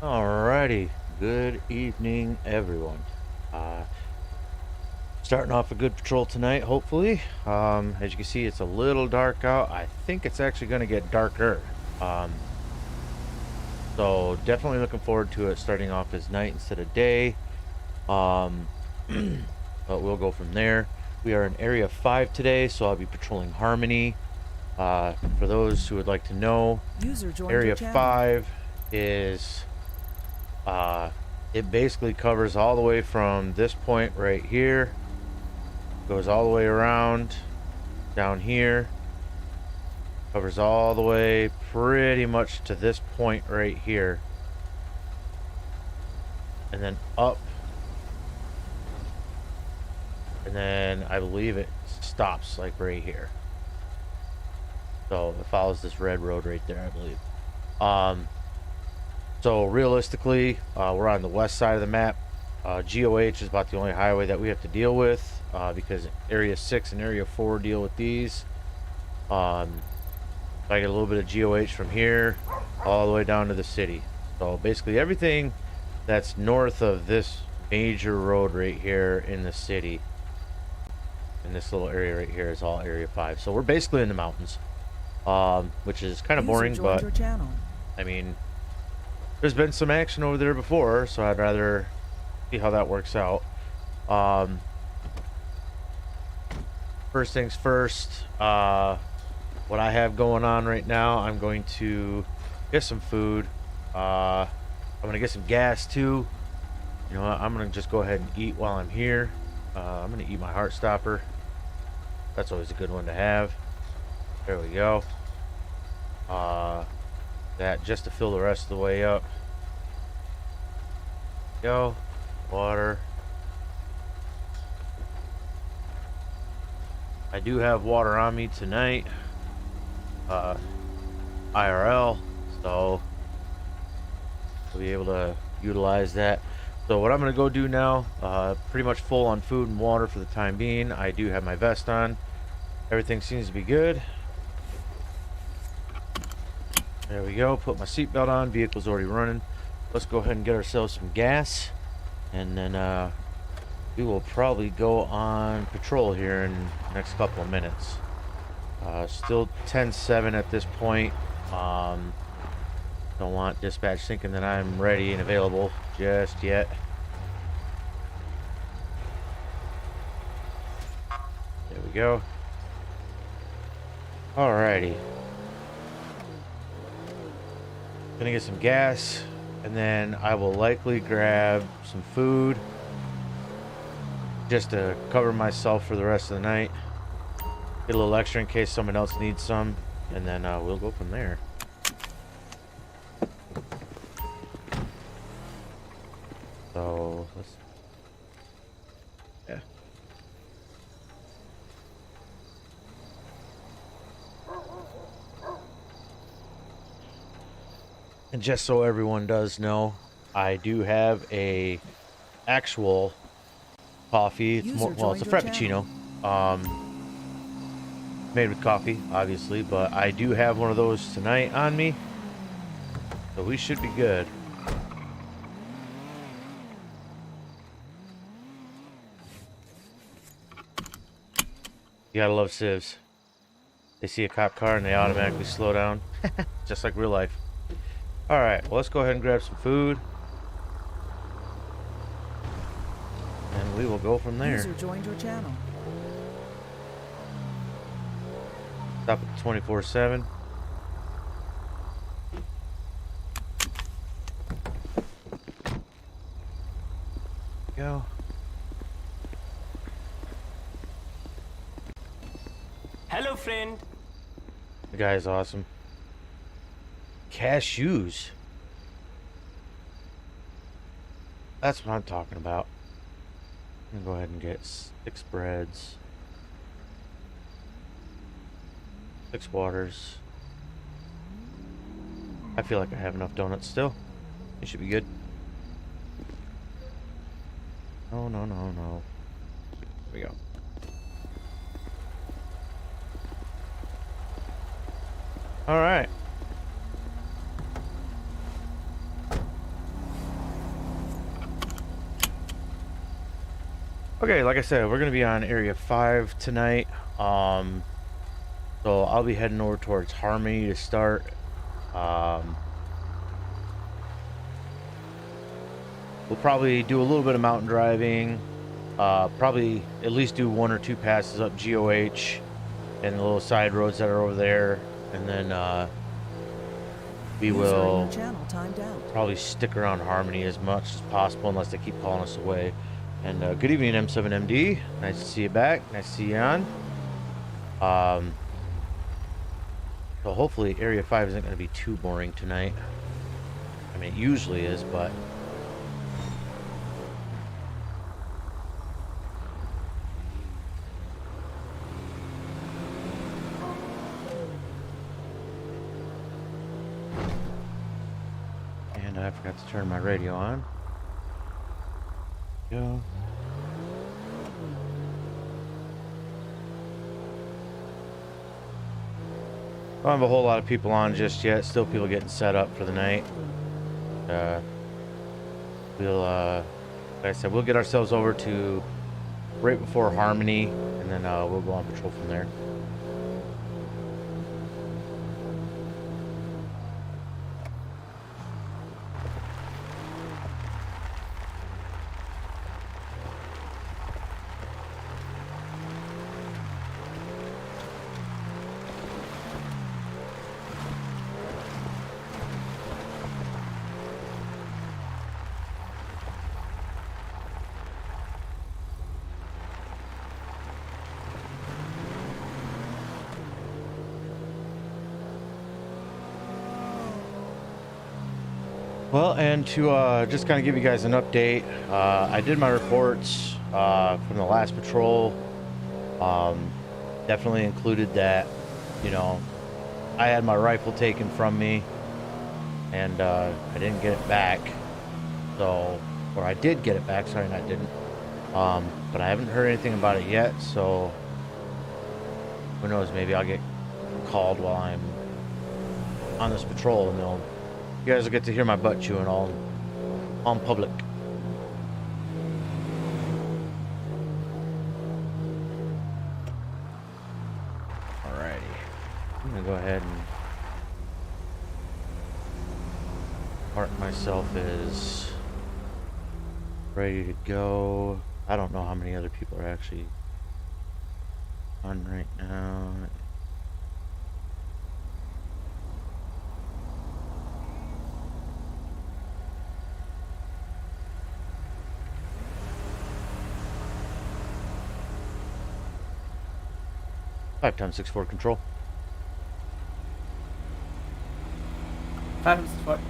Alrighty, good evening, everyone. Uh, Starting off a good patrol tonight, hopefully. As you can see, it's a little dark out. I think it's actually going to get darker. So definitely looking forward to it starting off as night instead of day. Um, but we'll go from there. We are in Area 5 today, so I'll be patrolling Harmony. For those who would like to know, User joined your Area channel. 5 is it basically covers all the way from this point right here, goes all the way around down here, covers all the way pretty much to this point right here, and then up, and then I believe it stops like right here. So it follows this red road right there, I believe. So realistically, we're on the west side of the map. GOH is about the only highway that we have to deal with, because Area 6 and Area 4 deal with these. I get a little bit of GOH from here all the way down to the city. So basically everything that's north of this major road right here in the city, in this little area right here, is all Area 5. So we're basically in the mountains, which is kind of boring, but Your channel. I mean, there's been some action over there before, so I'd rather see how that works out. First things first, what I have going on right now, I'm going to get some food. I'm going to get some gas too. You know what? I'm going to just go ahead and eat while I'm here. I'm going to eat my heart stopper. That's always a good one to have. There we go. That just to fill the rest of the way up. Go. Water. I do have water on me tonight. IRL, so we'll be able to utilize that. So what I'm going to go do now, pretty much full on food and water for the time being. I do have my vest on. Everything seems to be good. There we go. Put my seatbelt on. Vehicle's already running. Let's go ahead and get ourselves some gas, and then we will probably go on patrol here in the next couple of minutes. Still 10-7 at this point. Don't want dispatch thinking that I'm ready and available just yet. There we go. Alrighty. Gonna get some gas, and then I will likely grab some food just to cover myself for the rest of the night. Get a little extra in case someone else needs some, and then we'll go from there. So let's, yeah. And just so everyone does know, I do have a actual coffee. It's more, well, it's a frappuccino. Made with coffee, obviously, but I do have one of those tonight on me, so we should be good. You gotta love civs. They see a cop car and they automatically slow down, just like real life. All right, well, let's go ahead and grab some food, and we will go from there. User joined your channel. Stop at 24/7. Go. Hello, friend. The guy is awesome. Cashews. That's what I'm talking about. I'm gonna go ahead and get 6 breads, 6 waters. I feel like I have enough donuts still. It should be good. No, no, no, no. There we go. All right. Okay, like I said, we're gonna be on Area 5 tonight. So I'll be heading over towards Harmony to start. Um, we'll probably do a little bit of mountain driving. Probably at least do 1 or 2 passes up GOH and the little side roads that are over there, and then we will probably stick around Harmony as much as possible unless they keep calling us away. And good evening, M7MD. Nice to see you back. Nice to see you on. So hopefully Area 5 isn't going to be too boring tonight. I mean, it usually is, but... And I forgot to turn my radio on. Go. Don't have a whole lot of people on just yet. Still people getting set up for the night. Like I said, we'll get ourselves over to right before Harmony, and then we'll go on patrol from there. Well, and to just kind of give you guys an update, I did my reports from the last patrol. Definitely included that, you know, I had my rifle taken from me, and I didn't get it back. So, or I did get it back, sorry, I didn't. But I haven't heard anything about it yet, so who knows, maybe I'll get called while I'm on this patrol, and you guys will get to hear my butt chewing all on public. Alrighty. I'm gonna go ahead and mark myself as ready to go. I don't know how many other people are actually on right now. FiveM 6-4 control. 5 6-4.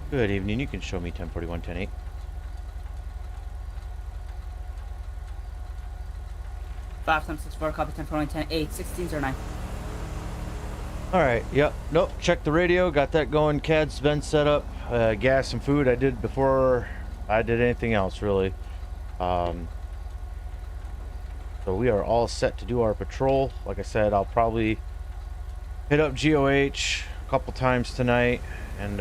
Good evening. You can show me 1041 10-8. Five 6-4. Copy 10-4 10-8 1609. All right. Yep. Nope. Check the radio. Got that going. CAD's been set up. Gas and food I did before I did anything else, really. So we are all set to do our patrol. Like I said, I'll probably hit up GOH a couple times tonight and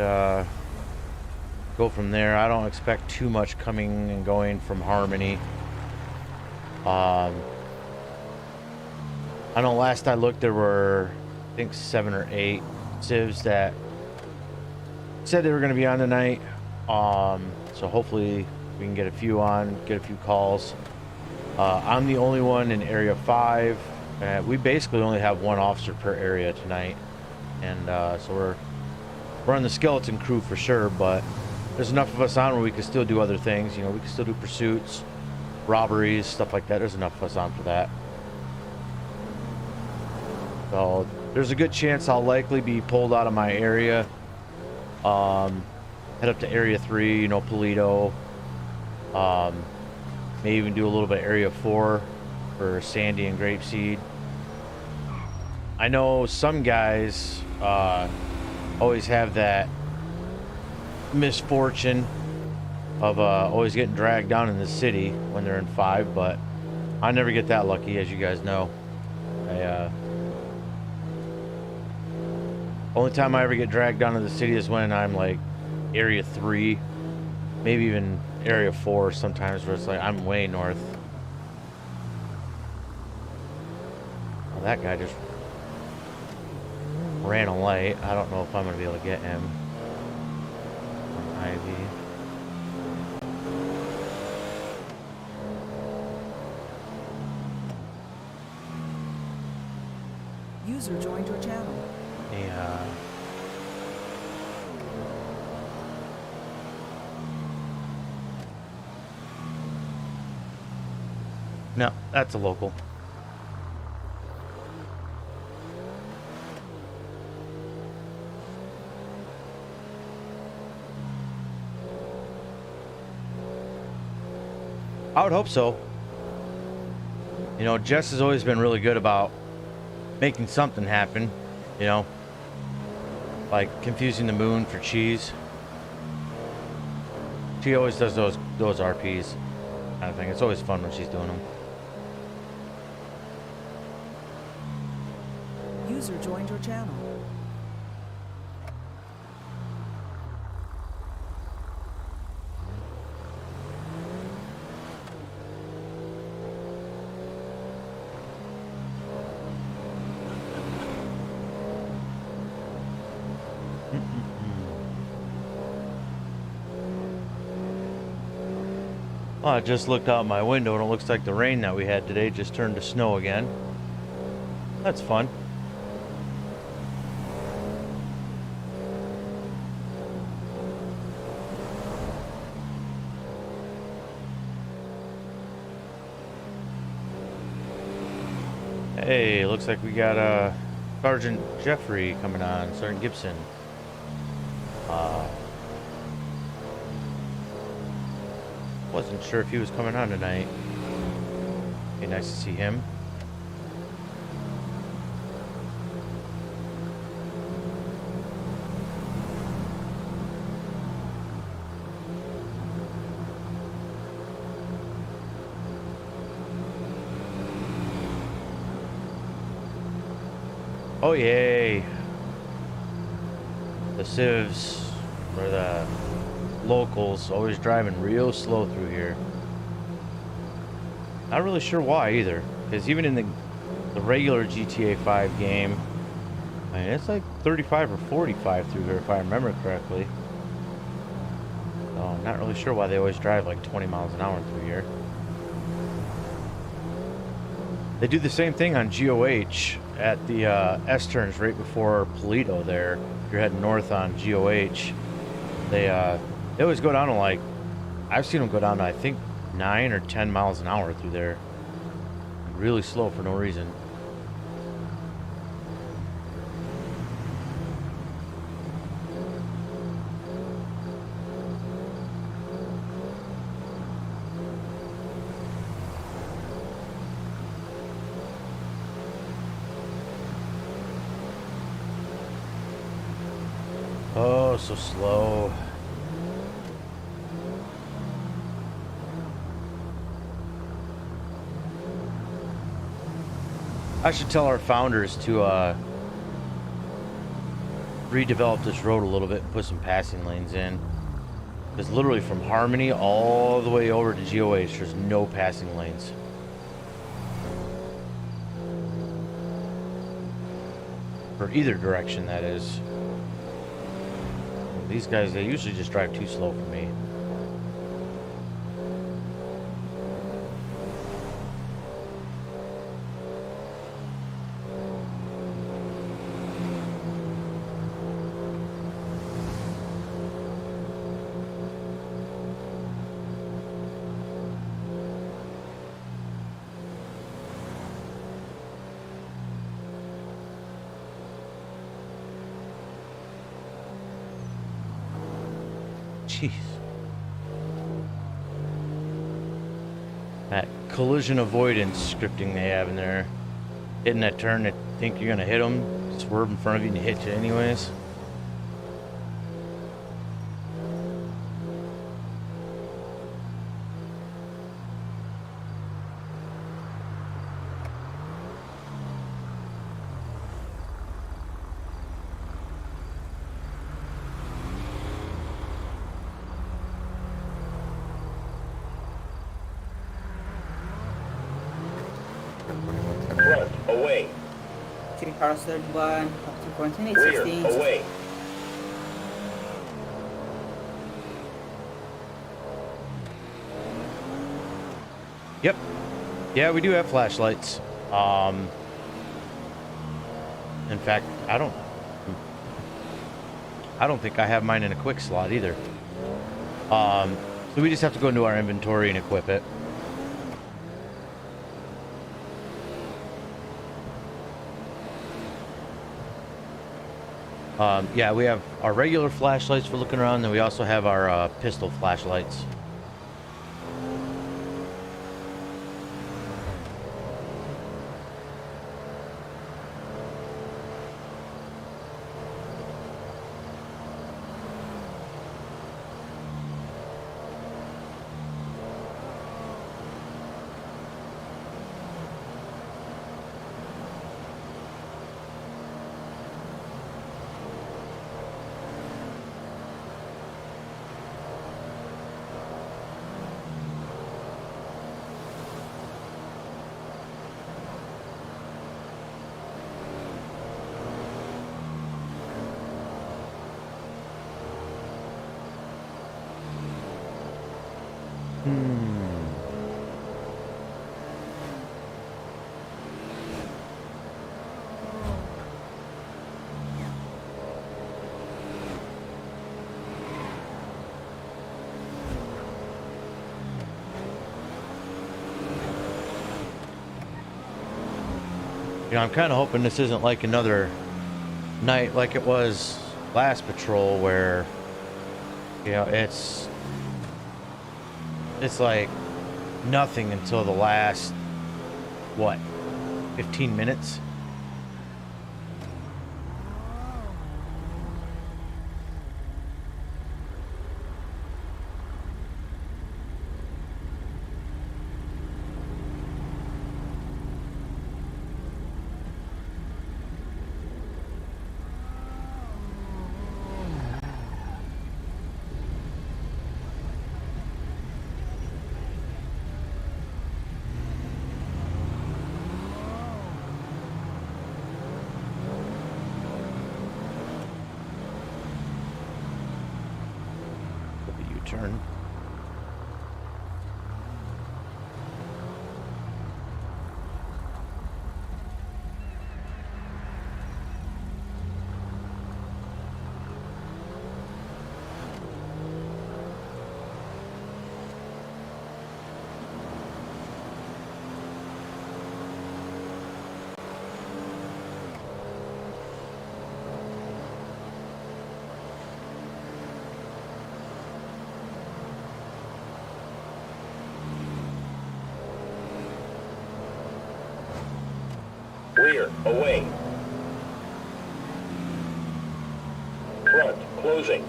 go from there. I don't expect too much coming and going from Harmony. I know last I looked there were, I think, 7 or 8 civs that said they were going to be on tonight. So hopefully we can get a few on, get a few calls. I'm the only one in Area 5. We basically only have 1 officer per area tonight, and so we're on the skeleton crew for sure. But there's enough of us on where we can still do other things. You know, we can still do pursuits, robberies, stuff like that. There's enough of us on for that. So there's a good chance I'll likely be pulled out of my area. Head up to Area 3, you know, Polito. May even do a little bit Area 4 for Sandy and Grapeseed. I know some guys always have that misfortune of always getting dragged down in the city when they're in 5, but I never get that lucky, as you guys know. Only time I ever get dragged down to the city is when I'm like Area 3, maybe even area 4 sometimes where it's like I'm way north. Well, that guy just ran a light. I don't know if I'm gonna be able to get him on Ivy. User joined your channel. Yeah. No, that's a local. I would hope so. You know, Jess has always been really good about making something happen, you know, like confusing the moon for cheese. She always does those RPs kind of thing. It's always fun when she's doing them. User joined your channel. Well, I just looked out my window and it looks like the rain that we had today just turned to snow again. That's fun. Hey, looks like we got Sergeant Jeffrey coming on, Sergeant Gibson. Wasn't sure if he was coming on tonight. Be nice to see him. Oh yay! The civs, or the locals, always driving real slow through here. Not really sure why either, because even in the regular GTA 5 game, I mean, it's like 35 or 45 through here if I remember correctly. So not really sure why they always drive like 20 miles an hour through here. They do the same thing on GOH at the S-turns right before Polito there. If you're heading north on GOH, they always go down to like, I've seen them go down to I think 9 or 10 miles an hour through there. Really slow for no reason. Oh, so slow. I should tell our founders to redevelop this road a little bit and put some passing lanes in. Because literally from Harmony all the way over to GOH, there's no passing lanes. For either direction, that is. These guys, they usually just drive too slow for me. Jeez. That collision avoidance scripting they have in there. Hitting that turn that think you're gonna hit them, swerve in front of you and hit you anyways. Charles 31, Captain Quarantine Rear, 816. away. Yep. Yeah, we do have flashlights. In fact, I don't think I have mine in a quick slot either. So we just have to go into our inventory and equip it. Yeah, we have our regular flashlights for looking around, and we also have our pistol flashlights. You know, I'm kind of hoping this isn't like another night like it was last patrol where, you know, it's like nothing until the last, what, 15 minutes? Turn. Rear, away. Front, closing.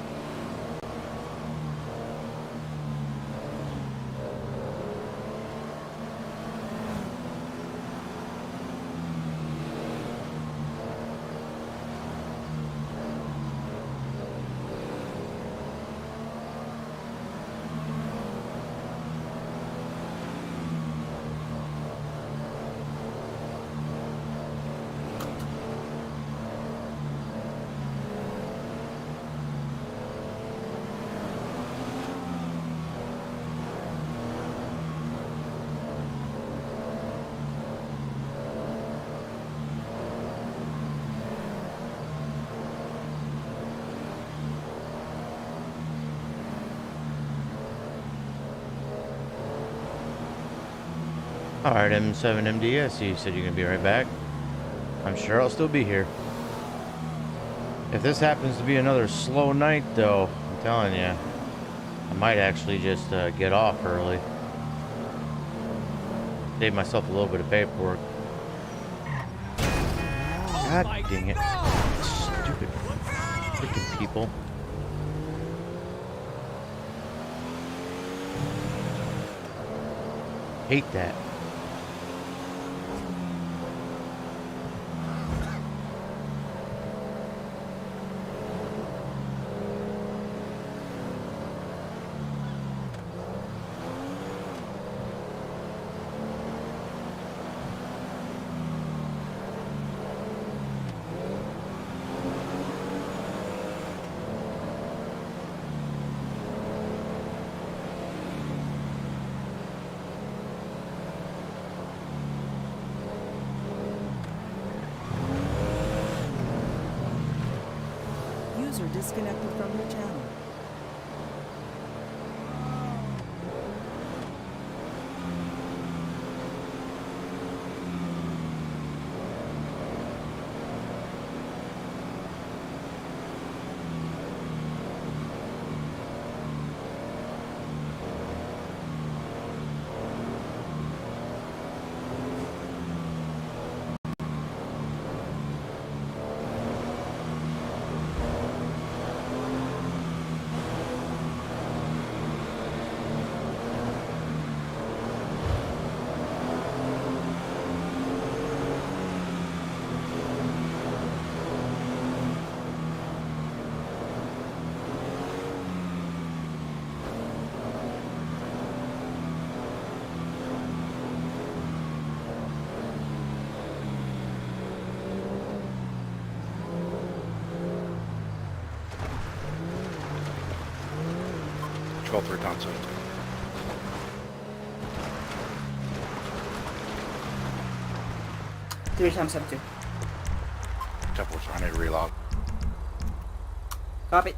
Alright, M7MDS, you said you're gonna be right back. I'm sure I'll still be here. If this happens to be another slow night, though, I'm telling you, I might actually just get off early. Save myself a little bit of paperwork. God dang it. Stupid freaking people. Hate that. User disconnected from your channel. Control for console. Three times up two. Temple trying to relog. Copy.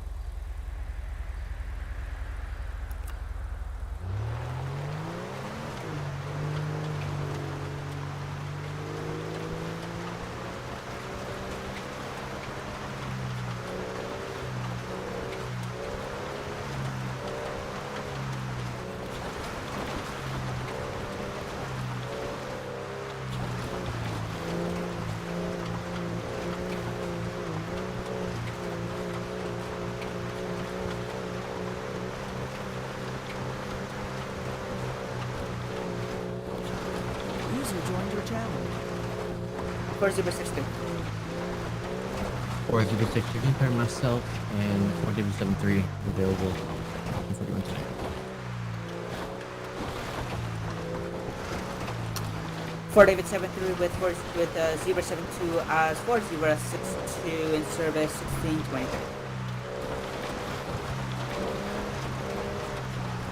User joined your channel. 4062. 406, you can pair myself and 4073 available on 41 tonight. For David 73 with 072 as 4062 in service 1623.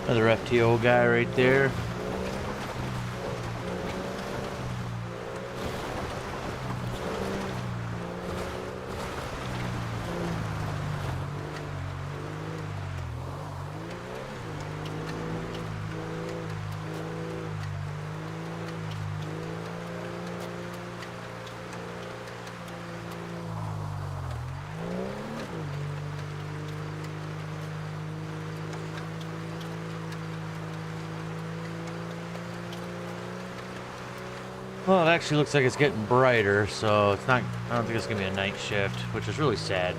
Another FTO guy right there. Well, it actually looks like it's getting brighter, so it's not. I don't think it's gonna be a night shift, which is really sad.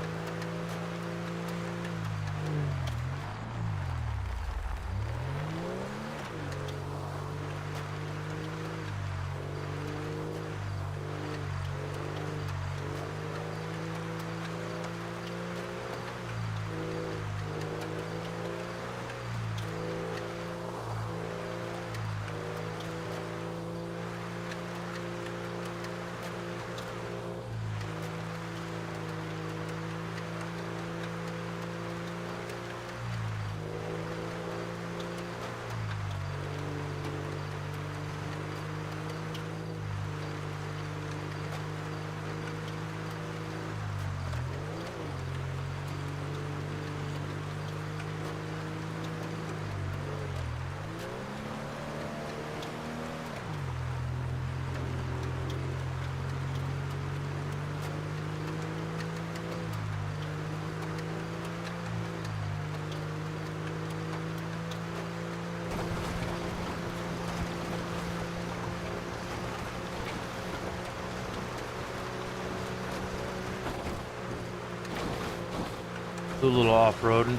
Do a little off-roading.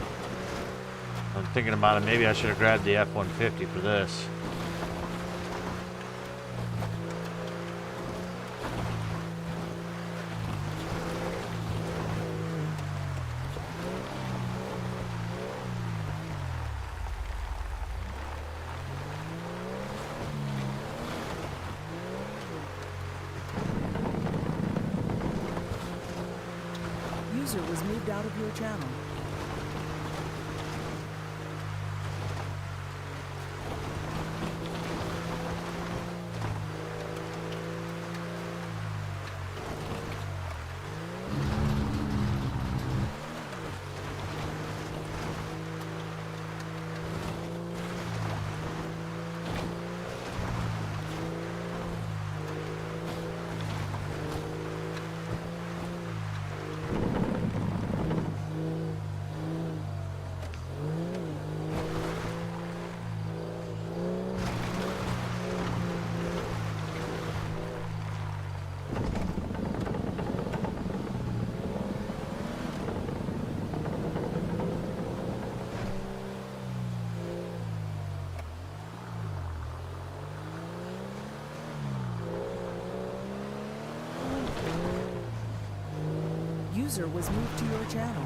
I'm thinking about it. Maybe I should have grabbed the F-150 for this. User was moved out of your channel. User was moved to your channel.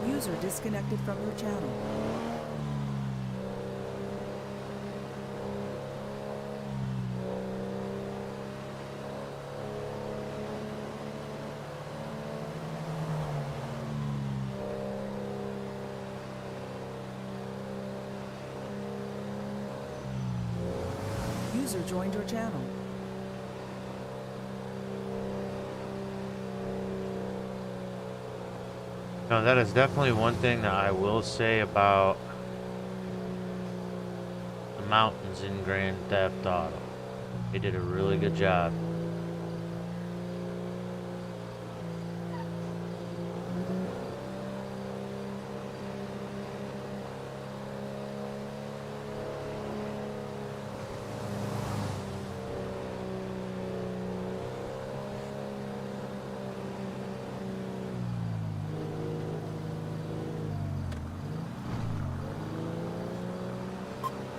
User disconnected from your channel. User joined your channel. No, that is definitely one thing that I will say about the mountains in Grand Theft Auto. They did a really good job.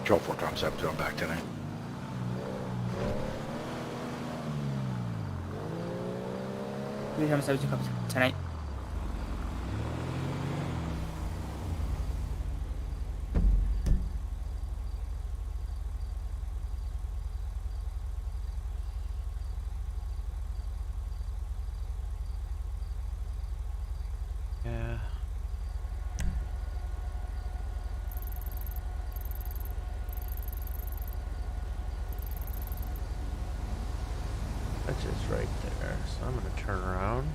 Control 4 Tom 7 2, I'm back tonight. User 72 copy 10-8. Yeah. That's just right there. So I'm gonna turn around.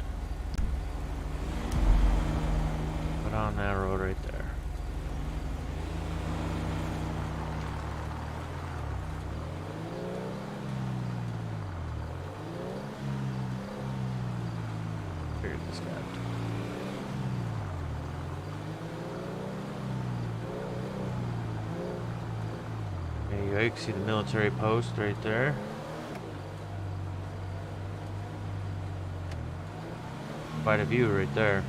Put on that road right there. Figured this guy. There you go. You can see the military post right there. Quite a view right there.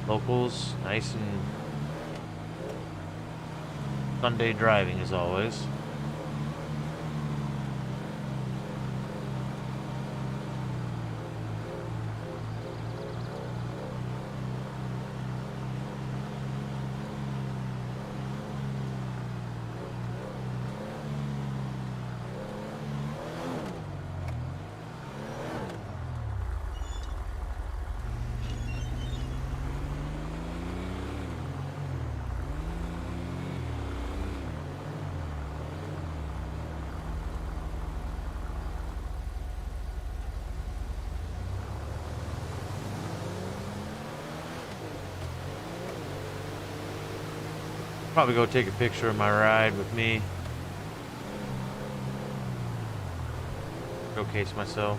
Locals, nice and Sunday driving as always. Probably go take a picture of my ride with me. Showcase myself.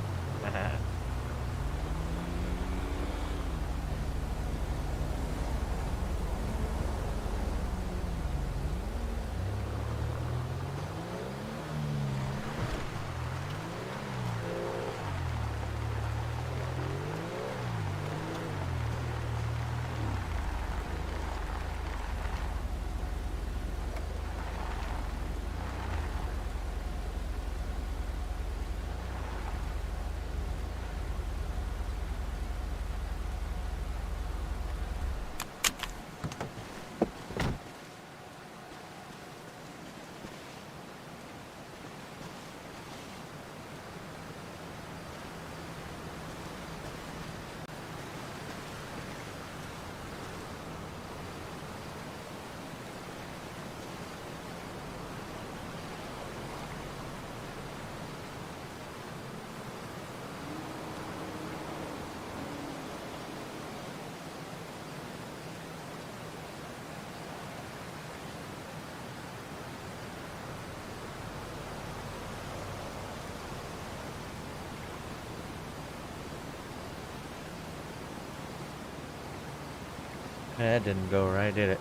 That didn't go right, did it?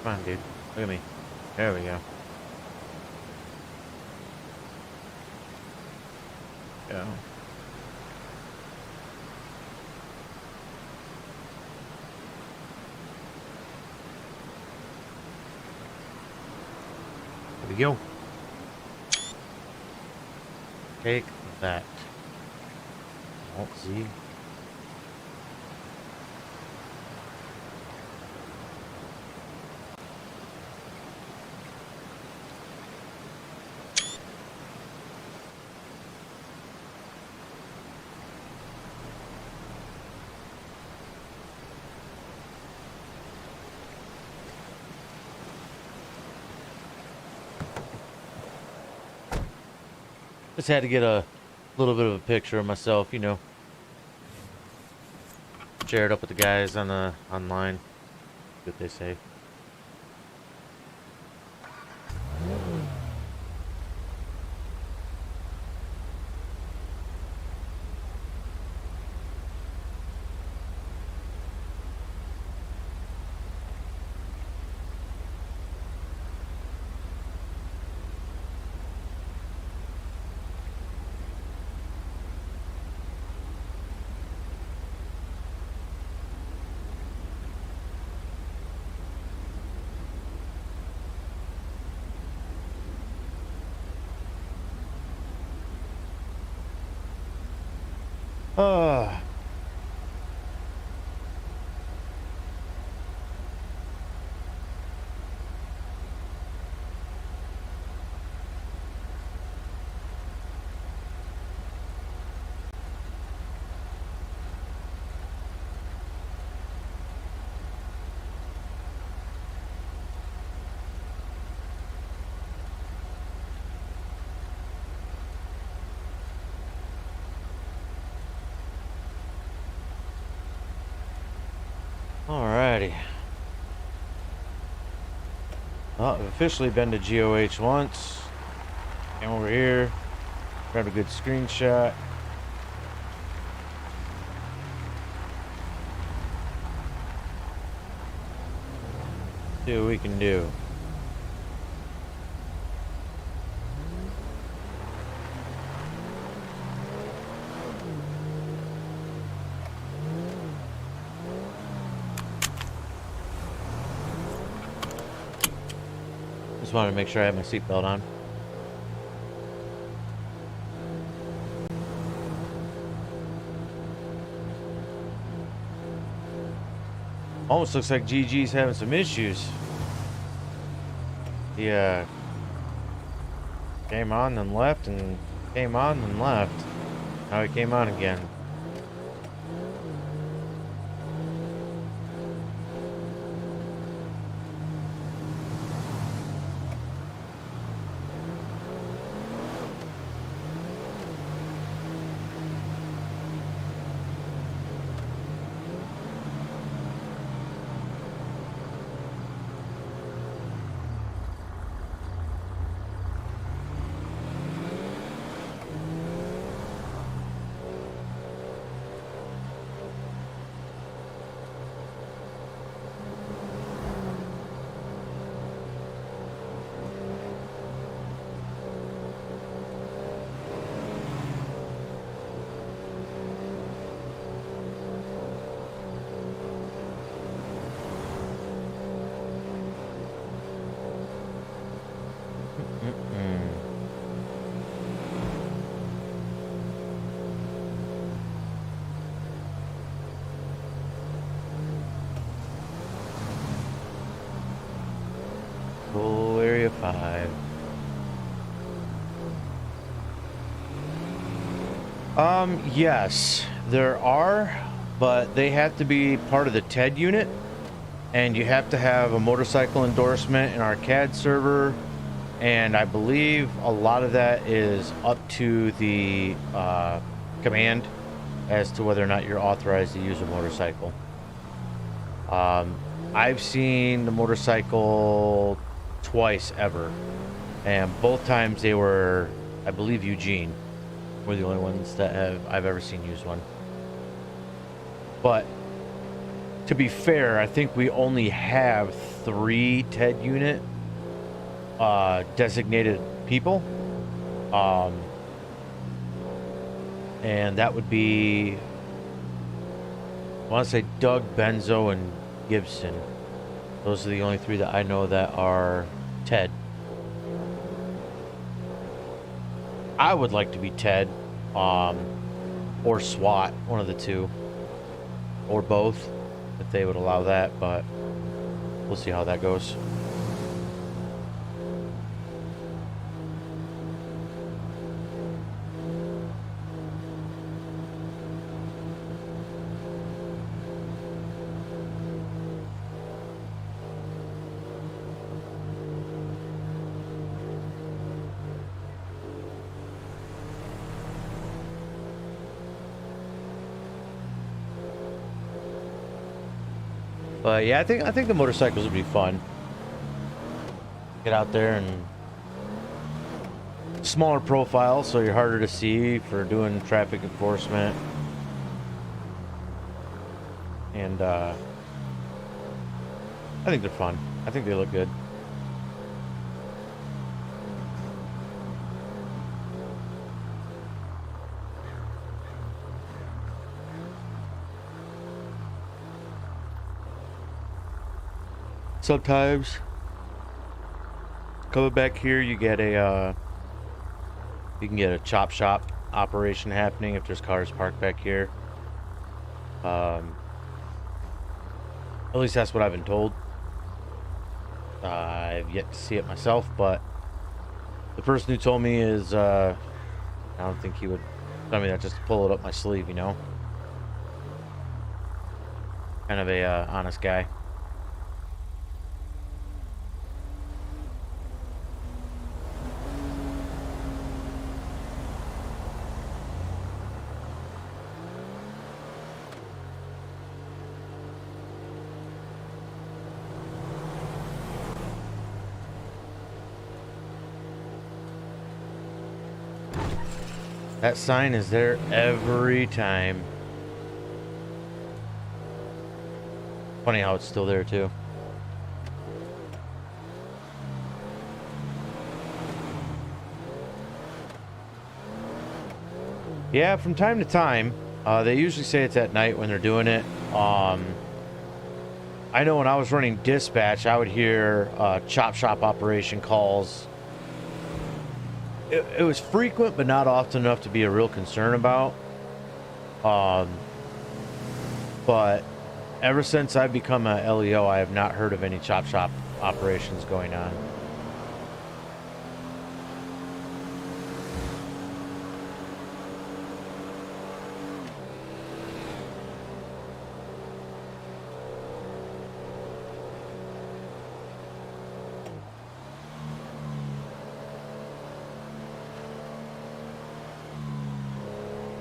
Come on, dude. Look at me. There we go. Go. There we go. Take that. Alt Z. Just had to get a little bit of a picture of myself, you know. Share it up with the guys on the online. What they say. Ah. Alrighty. Well, I've officially been to GOH once. Came over here, grabbed a good screenshot. See what we can do. Just wanted to make sure I had my seatbelt on. Almost looks like GG's having some issues. Yeah. Came on, then left, and came on, then left. Now he came on again. Full area 5. Yes, there are, but they have to be part of the TED unit, and you have to have a motorcycle endorsement in our CAD server, and I believe a lot of that is up to the command as to whether or not you're authorized to use a motorcycle. I've seen the motorcycle twice ever, and both times they were, I believe, Eugene were the only ones that I've ever seen use one. But to be fair, I think we only have 3 TED unit designated people. And that would be, I want to say Doug, Benzo, and Gibson. Those are the only 3 that I know that are TED. I would like to be TED, or SWAT, one of the 2, or both, if they would allow that, but we'll see how that goes. But yeah, I think the motorcycles would be fun. Get out there and smaller profile, so you're harder to see for doing traffic enforcement. And I think they're fun. I think they look good. Sometimes coming back here, you get a you can get a chop shop operation happening if there's cars parked back here. At least that's what I've been told. I've yet to see it myself, but the person who told me is I don't think he would tell me that just to pull it up my sleeve, you know. Kind of a honest guy. That sign is there every time. Funny how it's still there too. Yeah, from time to time. They usually say it's at night when they're doing it. I know when I was running dispatch, I would hear chop shop operation calls. It was frequent, but not often enough to be a real concern about. But ever since I've become a LEO, I have not heard of any chop shop operations going on.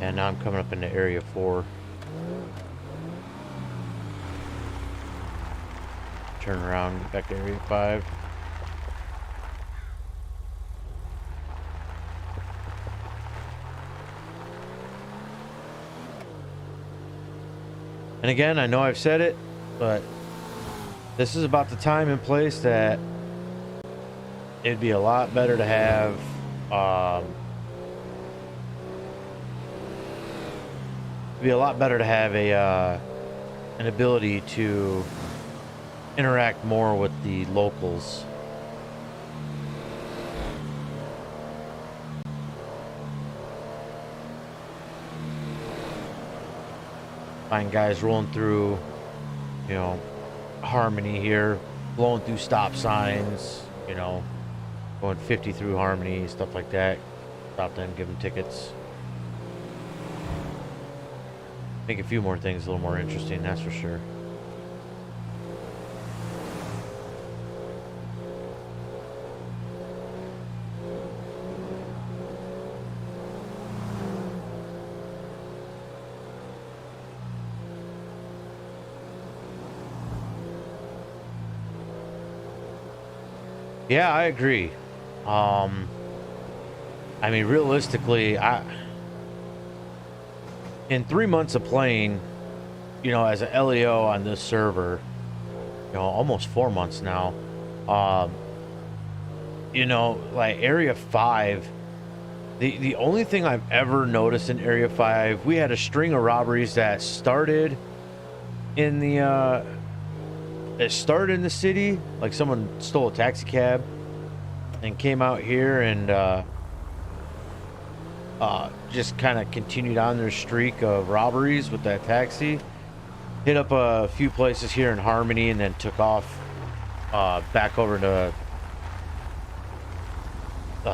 And now I'm coming up into area 4. Turn around, get back to area 5. And again, I know I've said it, but this is about the time and place that it'd be a lot better to have an ability to interact more with the locals. Find guys rolling through, you know, Harmony here, blowing through stop signs, you know, going 50 through Harmony, stuff like that. Stop them, give them tickets. Make a few more things a little more interesting, that's for sure. Yeah, I agree. I mean, realistically, in 3 months of playing, you know, as an LEO on this server, you know, almost 4 months now, um, you know, like Area 5, the only thing I've ever noticed in Area 5, we had a string of robberies that started in the, city, like someone stole a taxi cab and came out here and, just kind of continued on their streak of robberies with that taxi. Hit up a few places here in Harmony and then took off back over to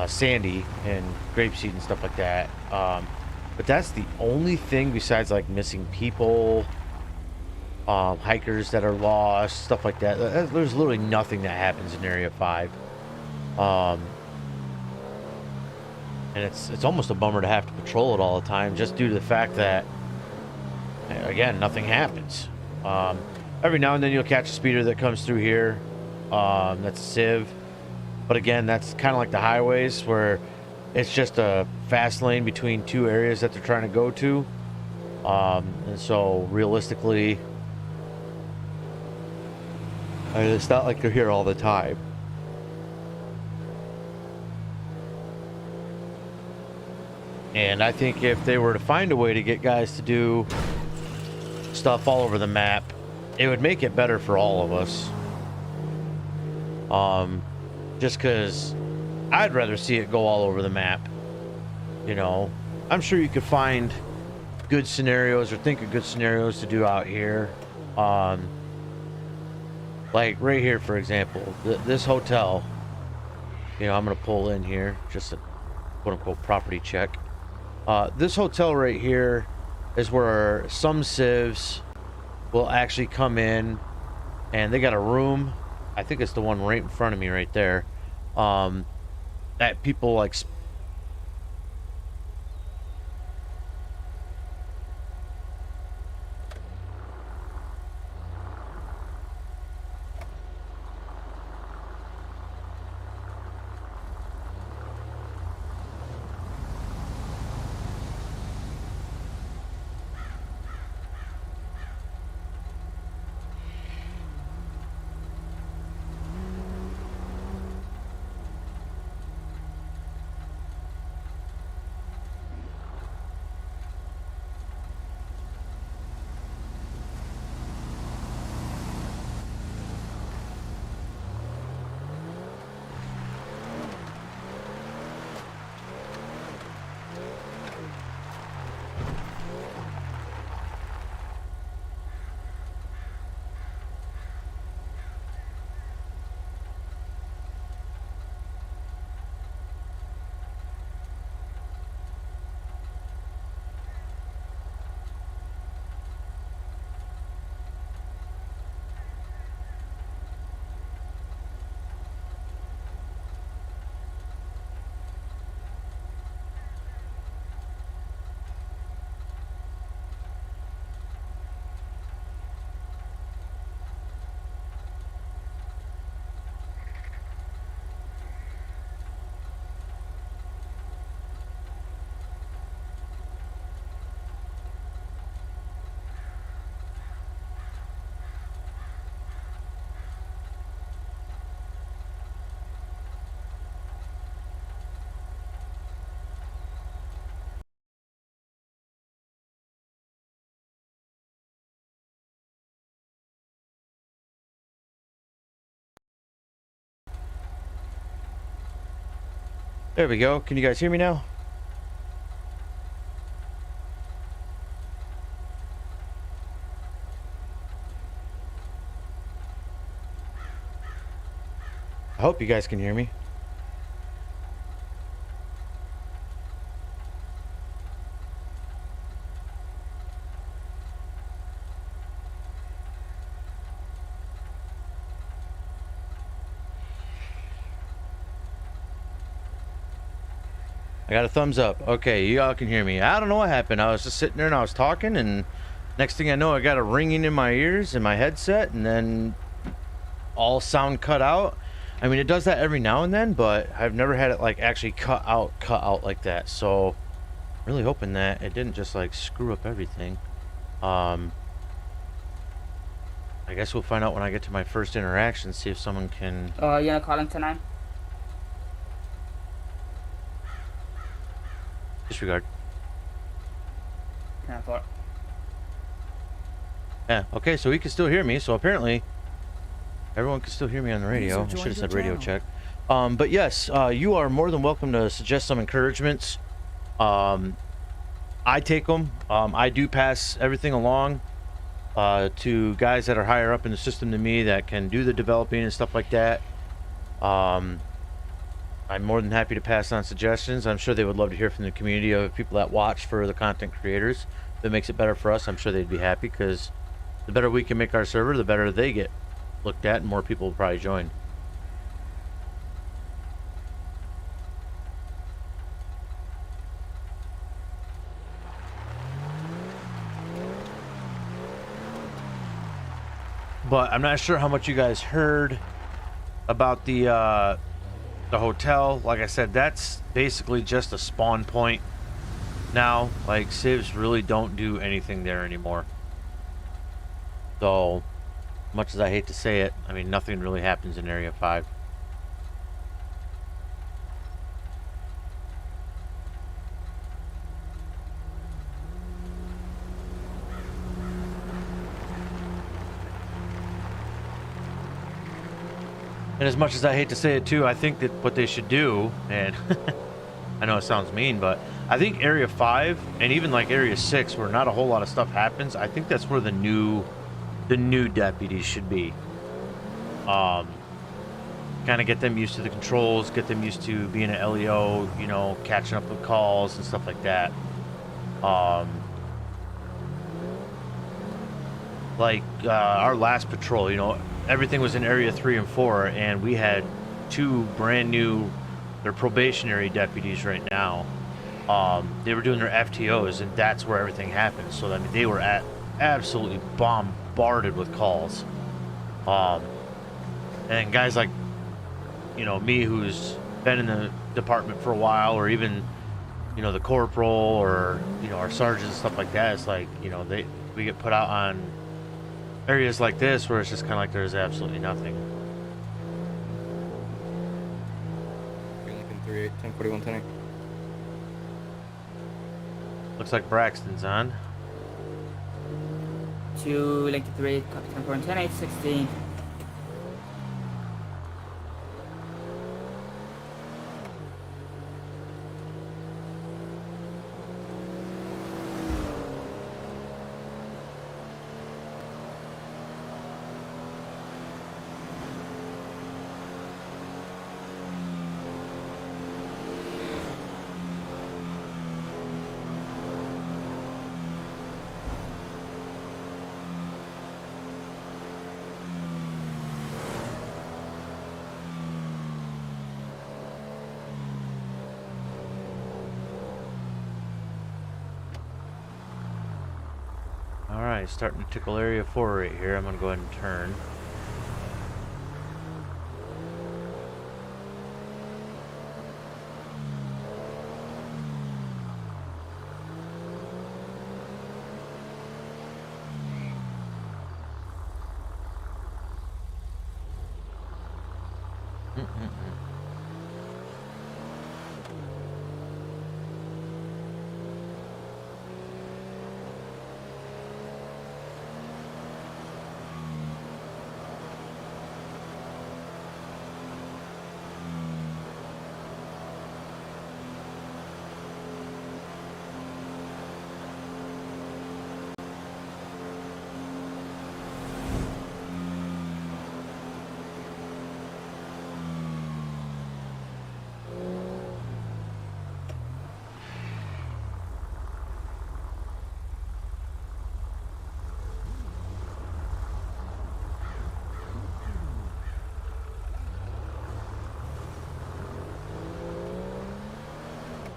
Sandy and Grapeseed and stuff like that. But that's the only thing besides like missing people, hikers that are lost, stuff like that. There's literally nothing that happens in Area 5. And it's almost a bummer to have to patrol it all the time just due to the fact that, again, nothing happens. Every now and then you'll catch a speeder that comes through here. That's a Civ. But again, that's kind of like the highways where it's just a fast lane between two areas that they're trying to go to. And so realistically, I mean, it's not like they're here all the time. And I think if they were to find a way to get guys to do stuff all over the map, it would make it better for all of us. Just because I'd rather see it go all over the map. You know, I'm sure you could find good scenarios or think of good scenarios to do out here. Like right here, for example, this hotel, you know, I'm going to pull in here, just a quote-unquote property check. This hotel right here is where some civs will actually come in, and they got a room, I think it's the one right in front of me right there, that people like There we go. Can you guys hear me now? I hope you guys can hear me. I got a thumbs up. Okay, you all can hear me. I don't know what happened. I was just sitting there and I was talking, and next thing I know, I got a ringing in my ears in my headset, and then all sound cut out. I mean, it does that every now and then, but I've never had it like actually cut out like that. So, really hoping that it didn't just like screw up everything. I guess we'll find out when I get to my first interaction, see if someone can... You gonna call him tonight? Disregard. 10-4. Yeah, okay, so he can still hear me, so apparently everyone can still hear me on the radio. I User should have joined said your radio channel. check. But yes, you are more than welcome to suggest some encouragements. I take them. I do pass everything along to guys that are higher up in the system than me that can do the developing and stuff like that. I'm more than happy to pass on suggestions. I'm sure they would love to hear from the community of people that watch for the content creators. If it makes it better for us, I'm sure they'd be happy, because the better we can make our server, the better they get looked at, and more people will probably join. But I'm not sure how much you guys heard about the hotel. Like I said, that's basically just a spawn point now. Like, civs really don't do anything there anymore. So, much as I hate to say it, I mean, nothing really happens in Area 5. And as much as I hate to say it too, I think that what they should do, and I know it sounds mean, but I think Area 5 and even like Area 6, where not a whole lot of stuff happens, I think that's where the new deputies should be. Kind of get them used to the controls, get them used to being an LEO, you know, catching up with calls and stuff like that. Like our last patrol, you know, everything was in Area 3 and 4, and we had 2 brand new, they're probationary deputies right now. They were doing their FTOs, and that's where everything happened. So I mean, they were absolutely bombarded with calls. And guys like, you know, me, who's been in the department for a while, or even, you know, the corporal, or, you know, our sergeants and stuff like that, it's like, you know, we get put out on areas like this where it's just kind of like there's absolutely nothing. Lincoln 38, 1041, 10. Looks like Braxton's on. 2 Lincoln 3, copy 10-4 and 10-8, 16. Alright, starting to tickle Area 4 right here. I'm going to go ahead and turn.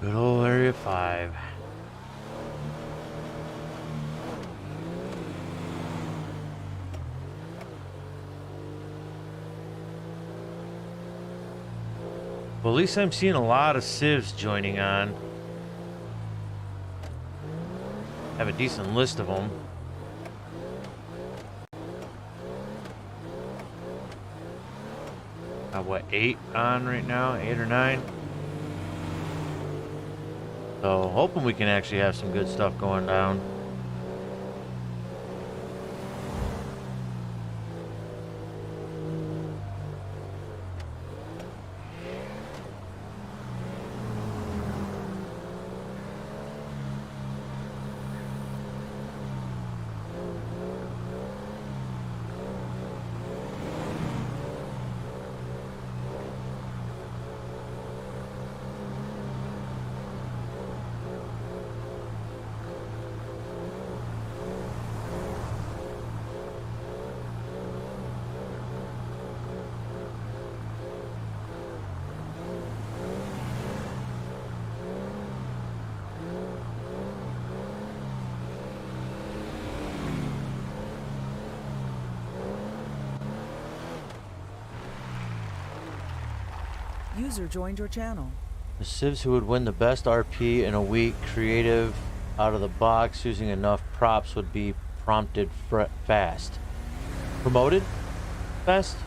Good old Area 5. Well, at least I'm seeing a lot of civs joining on. Have a decent list of them. have what, 8 on right now, 8 or 9. So hoping we can actually have some good stuff going down. User joined your channel. The civs who would win the best RP in a week, creative, out of the box, using enough props would be prompted fast. Promoted fast?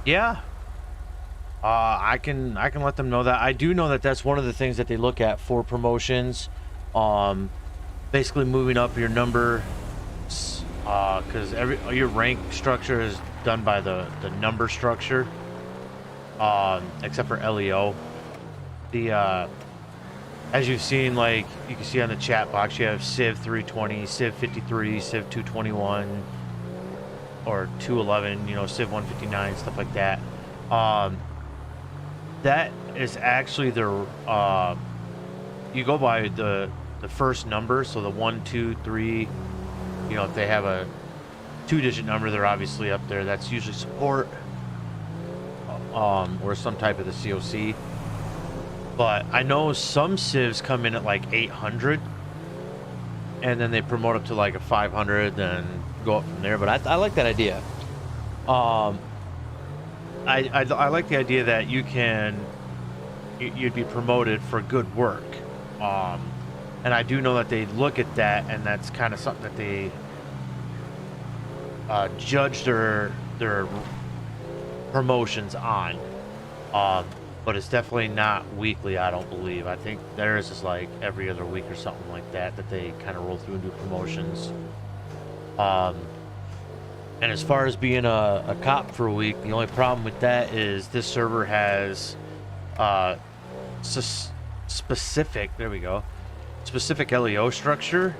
Yeah. I can let them know that. I do know that that's one of the things that they look at for promotions. Basically moving up your number, because your rank structure is done by the number structure, except for LEO. As you've seen, like you can see on the chat box, you have Civ 320, Civ 53, Civ 221, or 211, you know, Civ 159, stuff like that. That is actually their, you go by the first number, so the 1, 2, 3, you know, if they have a 2-digit number, they're obviously up there. That's usually support, or some type of the COC. But I know some civs come in at like 800, and then they promote up to like a 500, then go up from there. But I like that idea. I like the idea that you'd be promoted for good work. And I do know that they look at that, and that's kind of something that they judge their promotions on. But it's definitely not weekly, I don't believe. I think theirs is like every other week or something like that they kind of roll through and do promotions. And as far as being a cop for a week, the only problem with that is this server has specific LEO structure,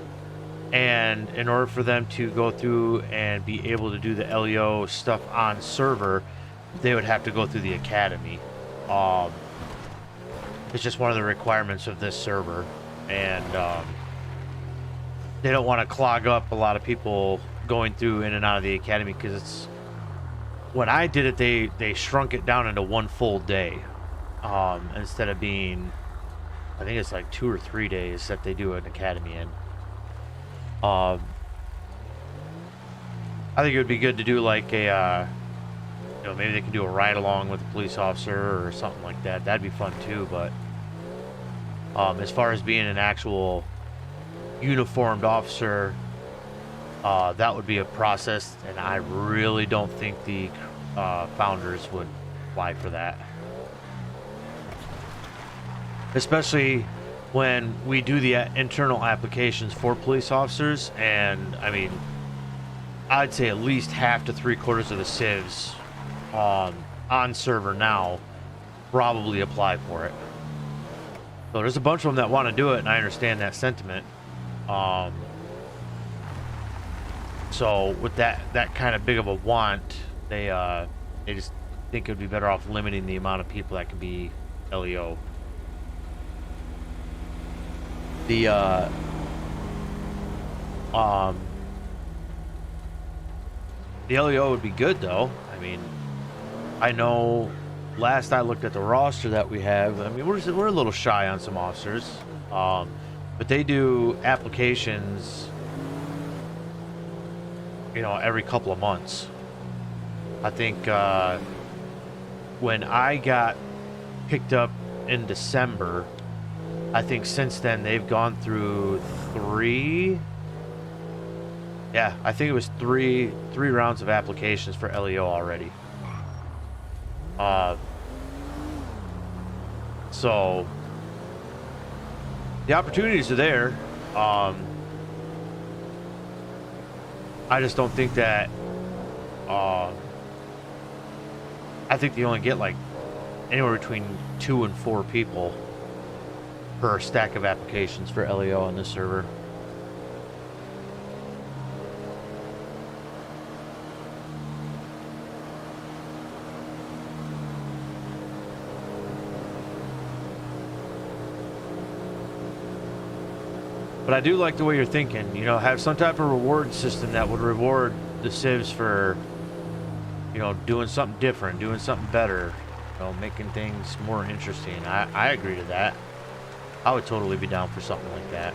and in order for them to go through and be able to do the LEO stuff on server, they would have to go through the academy. It's just one of the requirements of this server, and they don't want to clog up a lot of people going through in and out of the academy, because it's, when I did it, they shrunk it down into one full day, instead of being, I think it's like 2 or 3 days that they do an academy in. I think it would be good to do like a, you know, maybe they can do a ride along with a police officer or something like that. That'd be fun too. But as far as being an actual uniformed officer, that would be a process, and I really don't think the founders would apply for that. Especially when we do the internal applications for police officers, and I mean, I'd say at least half to 3/4 of the civs on server now probably apply for it. So there's a bunch of them that want to do it, and I understand that sentiment. So with that kind of big of a want, they just think it would be better off limiting the amount of people that can be LEO. The LEO would be good though. I mean, I know last I looked at the roster that we have, I mean, we're a little shy on some officers, but they do applications, you know, every couple of months. I think when I got picked up in December, I think since then they've gone through 3 Yeah, I think it was three rounds of applications for LEO already. So the opportunities are there. I just don't think that. I think you only get like anywhere between 2 and 4 people per stack of applications for LEO on this server. But I do like the way you're thinking, you know, have some type of reward system that would reward the civs for, you know, doing something different, doing something better, you know, making things more interesting. I agree to that. I would totally be down for something like that.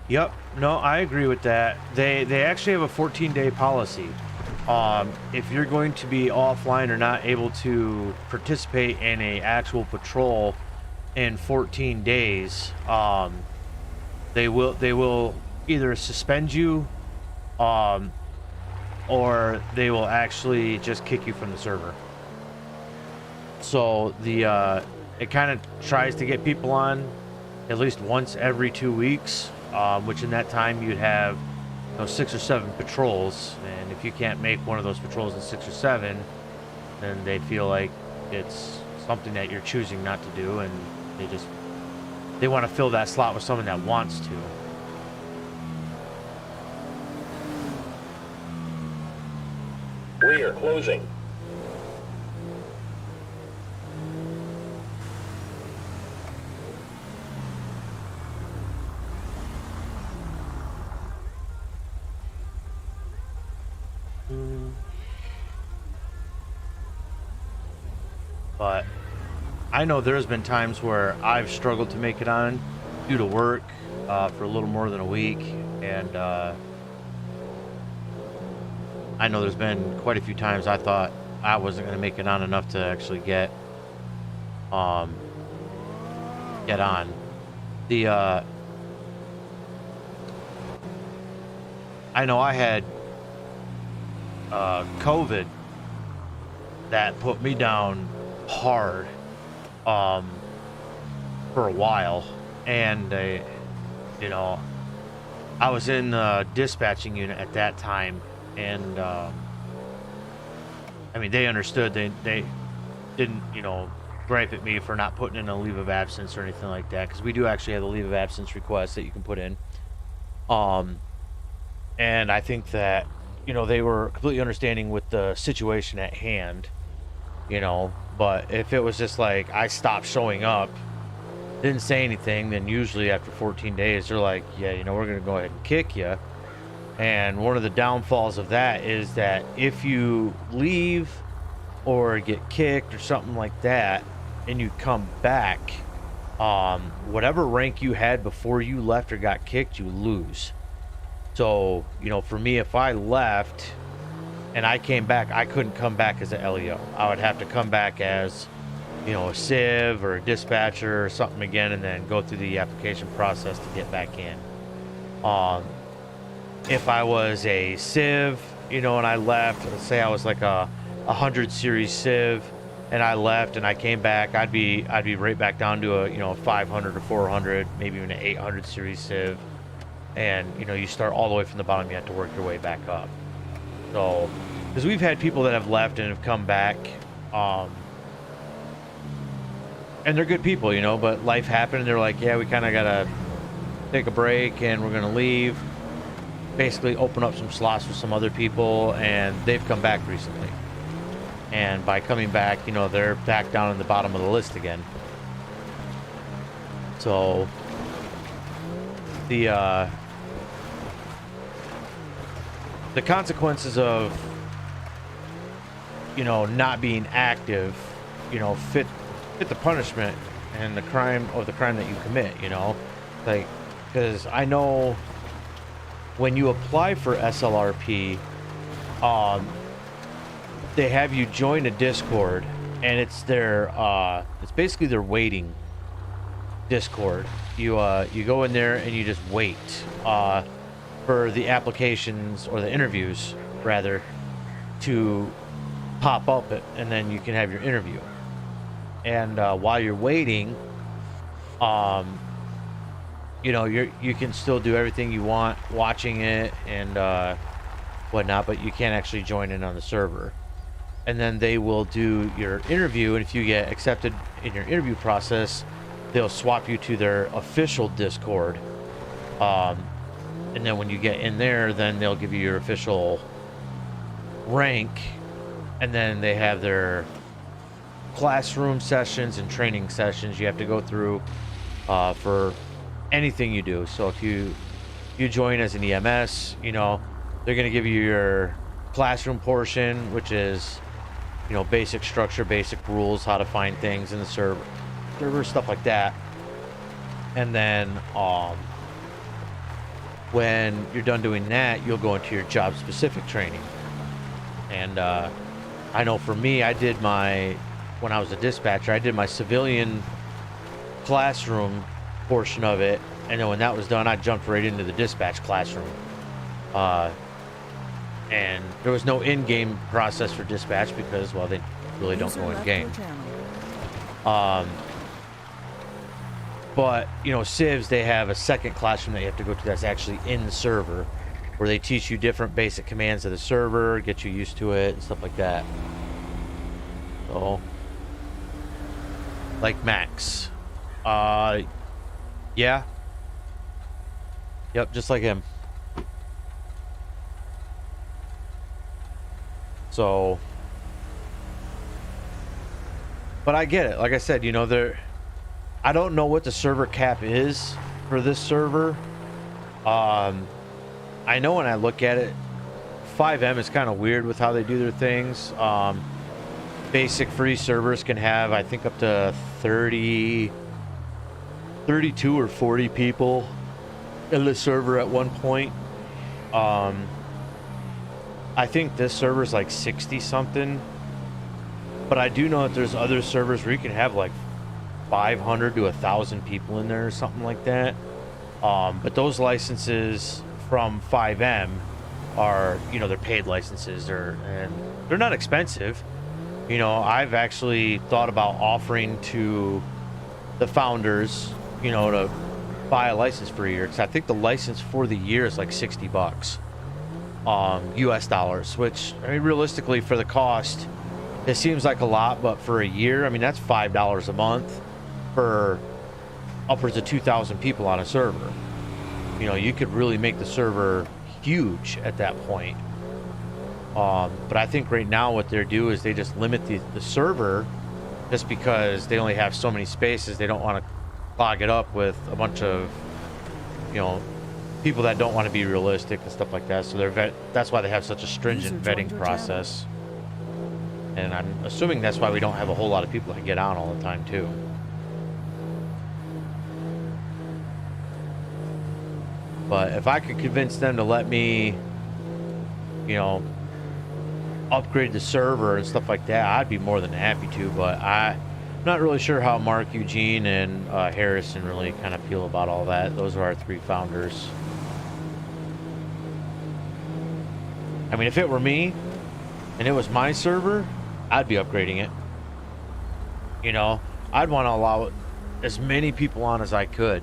Yep. No, I agree with that. They actually have a 14-day policy. If you're going to be offline or not able to participate in a actual patrol in 14 days, they will either suspend you, or they will actually just kick you from the server. So it kind of tries to get people on at least once every 2 weeks. Which in that time you'd have, you know, 6 or 7 patrols, and if you can't make one of those patrols in 6 or 7, then they feel like it's something that you're choosing not to do, and they want to fill that slot with someone that wants to. Rear closing. But I know there's been times where I've struggled to make it on due to work for a little more than a week, and I know there's been quite a few times I thought I wasn't going to make it on enough to actually get on. I know I had COVID that put me down hard for a while, and you know, I was in the dispatching unit at that time, and I mean, they understood. They didn't, you know, gripe at me for not putting in a leave of absence or anything like that, because we do actually have a leave of absence request that you can put in. And I think that, you know, they were completely understanding with the situation at hand, you know. But if it was just like I stopped showing up, didn't say anything, then usually after 14 days they're like, yeah, you know, we're gonna go ahead and kick you. And one of the downfalls of that is that if you leave or get kicked or something like that and you come back, whatever rank you had before you left or got kicked, you lose. So, you know, for me, if I left and I came back, I couldn't come back as an LEO. I would have to come back as, you know, a civ or a dispatcher or something again, and then go through the application process to get back in. If I was a civ, you know, and I left, let's say I was like a 100 series civ, and I left and I came back, I'd be right back down to a, you know, 500 or 400, maybe even an 800 series civ. And, you know, you start all the way from the bottom, you have to work your way back up. So, because we've had people that have left and have come back, and they're good people, you know, but life happened and they're like, yeah, we kind of got to take a break and we're going to leave, basically open up some slots for some other people, and they've come back recently. And by coming back, you know, they're back down in the bottom of the list again. So, the consequences of, you know, not being active, you know, fit the punishment and the crime that you commit, you know, like, because I know when you apply for SLRP, they have you join a Discord, and it's it's basically their waiting Discord. You go in there and you just wait for the applications, or the interviews rather, to pop up, and then you can have your interview. And while you're waiting, you can still do everything you want watching it and whatnot, but you can't actually join in on the server. And then they will do your interview, and if you get accepted in your interview process, they'll swap you to their official Discord. And then when you get in there, then they'll give you your official rank, and then they have their classroom sessions and training sessions you have to go through for anything you do. So if you join as an EMS, they're going to give you your classroom portion, which is basic structure, basic rules, how to find things in the server, stuff like that. And then when you're done doing that, you'll go into your job specific training. And I know for me, when I was a dispatcher, I did my civilian classroom portion of it, and then when that was done, I jumped right into the dispatch classroom. And there was no in-game process for dispatch because, well, they really don't go in-game. But, civs, they have a second classroom that you have to go to that's actually in the server, where they teach you different basic commands of the server, get you used to it, and stuff like that. So, like Max. Yeah. Yep, just like him. So, but I get it. Like I said, I don't know what the server cap is for this server. I know when I look at it, FiveM is kind of weird with how they do their things. Basic free servers can have, I think, up to 32 or 40 people in the server at one point. I think this server is like 60 something, but I do know that there's other servers where you can have like 500 to 1,000 people in there or something like that. But those licenses from FiveM are, they're paid licenses, and they're not expensive. I've actually thought about offering to the founders, to buy a license for a year, because I think the license for the year is like $60 US dollars, which, I mean, realistically for the cost, it seems like a lot, but for a year, I mean, that's $5 a month for upwards of 2,000 people on a server. You could really make the server huge at that point. But I think right now what they're doing is they just limit the server, just because they only have so many spaces. They don't want to clog it up with a bunch of, people that don't want to be realistic and stuff like that. So that's why they have such a stringent vetting process. And I'm assuming that's why we don't have a whole lot of people that get on all the time too. But if I could convince them to let me, upgrade the server and stuff like that, I'd be more than happy to. But I'm not really sure how Mark, Eugene, and Harrison really kind of feel about all that. Those are our three founders. I mean, if it were me and it was my server, I'd be upgrading it. I'd want to allow as many people on as I could.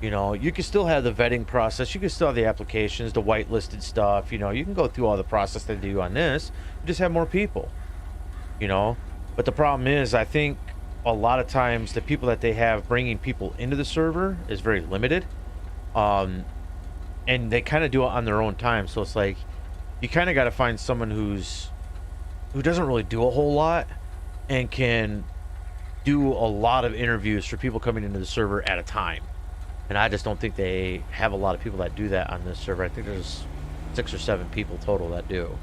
You can still have the vetting process. You can still have the applications, the whitelisted stuff. You can go through all the process they do on this. You just have more people. But the problem is, I think a lot of times the people that they have bringing people into the server is very limited. And they kind of do it on their own time. So it's like, you kind of got to find someone who doesn't really do a whole lot and can do a lot of interviews for people coming into the server at a time. And I just don't think they have a lot of people that do that on this server. I think there's 6 or 7 people total that do.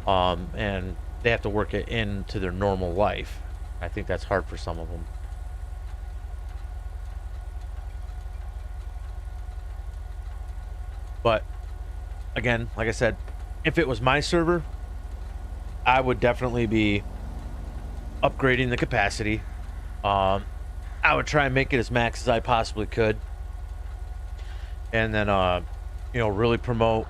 And they have to work it into their normal life. I think that's hard for some of them. But again, like I said, if it was my server, I would definitely be upgrading the capacity. I would try and make it as max as I possibly could. And then, really promote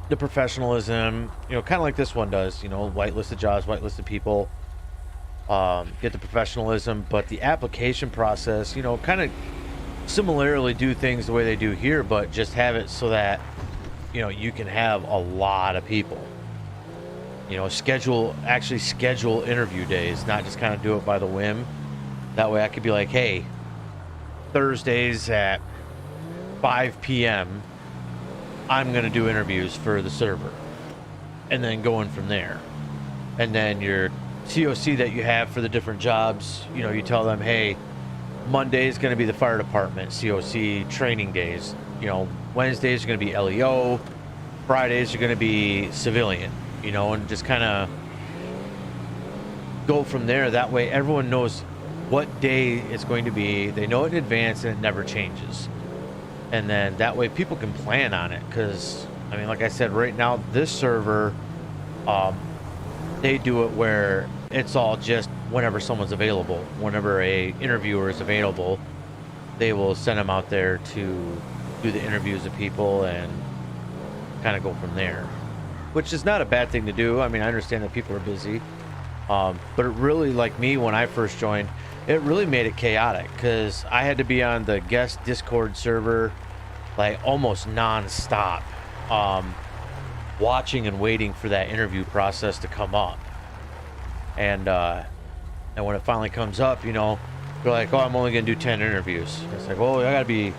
the professionalism, kind of like this one does, whitelisted jobs, whitelisted people, get the professionalism, but the application process, kind of similarly do things the way they do here, but just have it so that, you can have a lot of people, schedule interview days, not just kind of do it by the whim. That way I could be like, hey, Thursdays at 5 p.m. I'm going to do interviews for the server, and then going from there. And then your COC that you have for the different jobs, you tell them, hey, Monday is going to be the fire department COC training days. Wednesdays are going to be LEO, Fridays are going to be civilian, and just kind of go from there. That way everyone knows what day it's going to be. They know it in advance and it never changes. And then that way people can plan on it. Because, like I said, right now, this server, they do it where it's all just whenever someone's available. Whenever a interviewer is available, they will send them out there to do the interviews of people and kind of go from there. Which is not a bad thing to do. I understand that people are busy. But it really, like me, when I first joined, it really made it chaotic because I had to be on the guest Discord server like almost non-stop, watching and waiting for that interview process to come up. And when it finally comes up, they're like, oh, I'm only going to do 10 interviews. It's like, well, I got to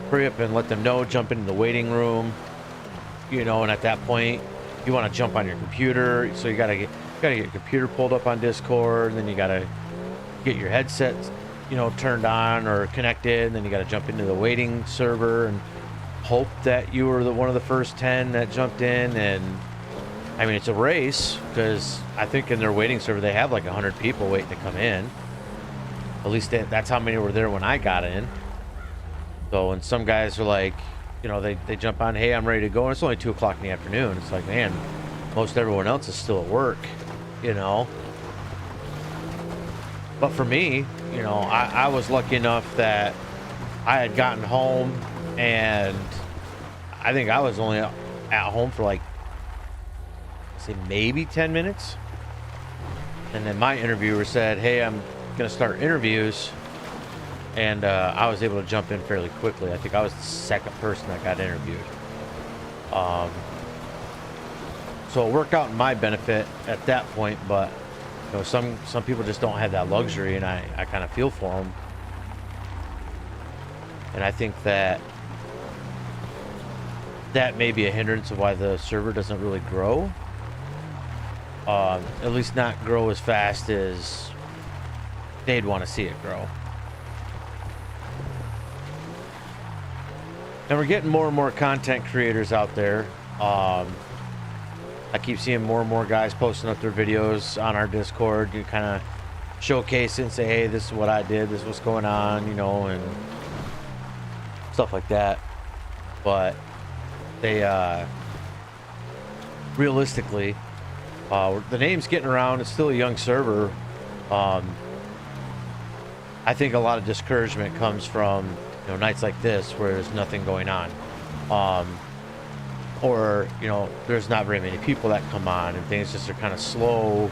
hurry up and let them know, jump into the waiting room, and at that point, you want to jump on your computer, so you got to get your computer pulled up on Discord, and then you got to get your headset, turned on or connected, and then you got to jump into the waiting server and hope that you were one of the first 10 that jumped in. And it's a race because I think in their waiting server they have like 100 people waiting to come in. At least that's how many were there when I got in. So, and some guys are like, they jump on, hey, I'm ready to go, and it's only 2 o'clock in the afternoon. It's like, man, most everyone else is still at work, But for me, I was lucky enough that I had gotten home, and I think I was only at home for like, say, maybe 10 minutes. And then my interviewer said, hey, I'm going to start interviews. And I was able to jump in fairly quickly. I think I was the second person that got interviewed. So it worked out in my benefit at that point, but some people just don't have that luxury, and I kind of feel for them. And I think that may be a hindrance of why the server doesn't really grow. At least not grow as fast as they'd want to see it grow. And we're getting more and more content creators out there. I keep seeing more and more guys posting up their videos on our Discord. You kind of showcase it and say, hey, this is what I did, this is what's going on, and stuff like that. But they, realistically, the name's getting around. It's still a young server. I think a lot of discouragement comes from nights like this where there's nothing going on, or there's not very many people that come on, and things just are kind of slow.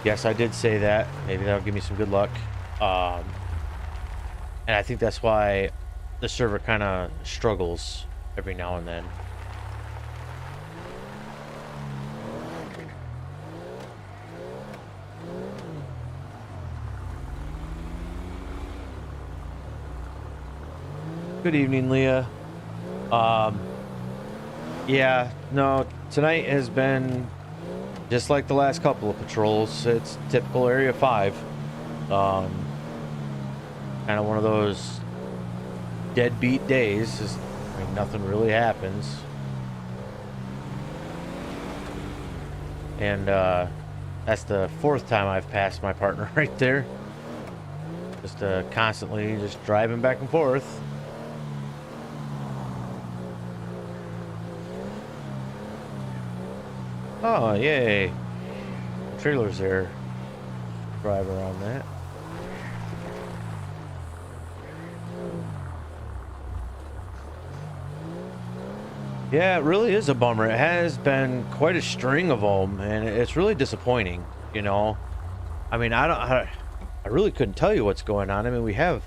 Yes, I did say that. Maybe that'll give me some good luck. And I think that's why the server kind of struggles every now and then. Good evening, Leah. Yeah, no, tonight has been just like the last couple of patrols. It's typical Area 5. Kind of one of those deadbeat days. Just, nothing really happens. And that's the 4th time I've passed my partner right there. Just constantly just driving back and forth. Oh, yay. The trailer's there. Drive around that. Yeah, it really is a bummer. It has been quite a string of them, and it's really disappointing, you know. I mean, I really couldn't tell you what's going on. I mean, we have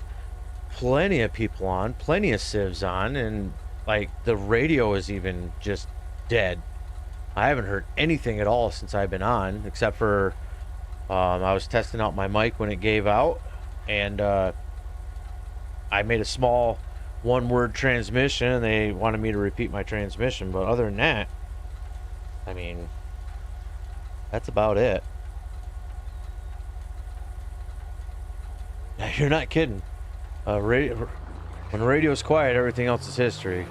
plenty of people on, plenty of civs on, and like the radio is even just dead. I haven't heard anything at all since I've been on, except for I was testing out my mic when it gave out, and I made a small one-word transmission, and they wanted me to repeat my transmission. But other than that, I mean, that's about it. You're not kidding. When the radio's quiet, everything else is history.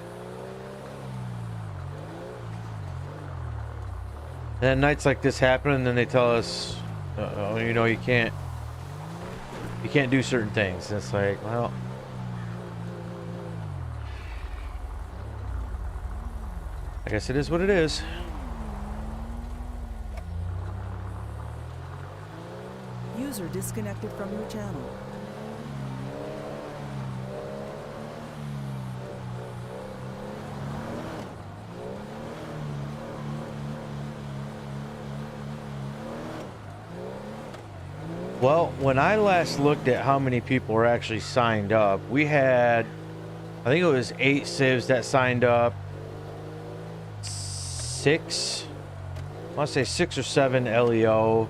And then nights like this happen, and then they tell us, you know, you can't do certain things. And it's like, well, I guess it is what it is. User disconnected from your channel. Well, when I last looked at how many people were actually signed up, we had, I think it was 8 civs that signed up. I want to say 6 or 7 LEO,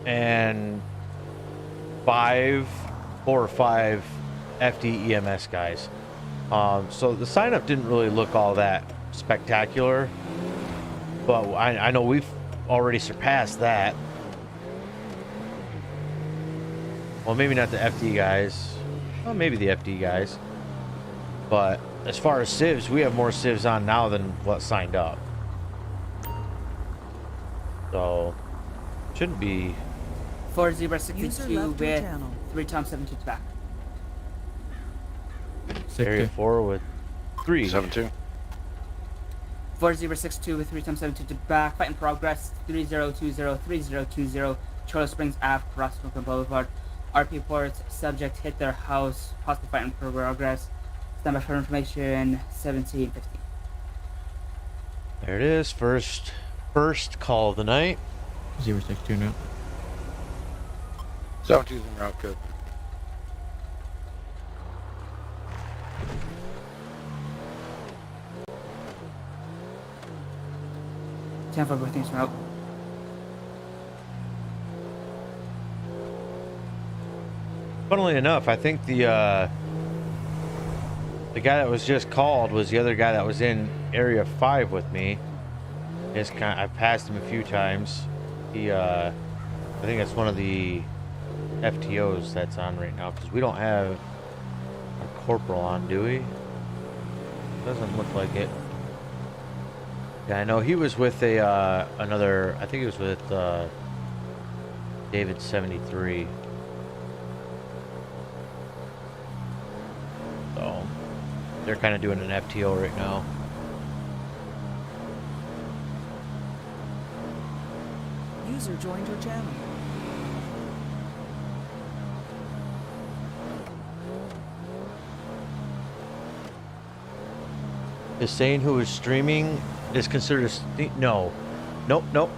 and 4 or 5 FD EMS guys. So the sign up didn't really look all that spectacular, but I know we've already surpassed that. Well, maybe not the FD guys. Well, maybe the FD guys. But as far as civs, we have more civs on now than what signed up. So, shouldn't be. 4062 with 3 times 72 back. Area 4 with 3. 7-2. 4062 with 3 times 72 back. Fight in progress. 3020. Charles Springs Ave, Crossville Boulevard. RP reports subject hit their house. Possible fight in progress. Stand by for information. 1750. There it is. First call of the night. 062 now. 7-2's en route, good. Time for everything's route. Funnily enough, I think the guy that was just called was the other guy that was in Area 5 with me. I've passed him a few times. I think that's one of the FTOs that's on right now, because we don't have a corporal on, do we? Doesn't look like it. Yeah, I know he was with another. I think he was with David 73. So they're kind of doing an FTO right now. User joined your channel. Is saying who is streaming is considered a no. Nope.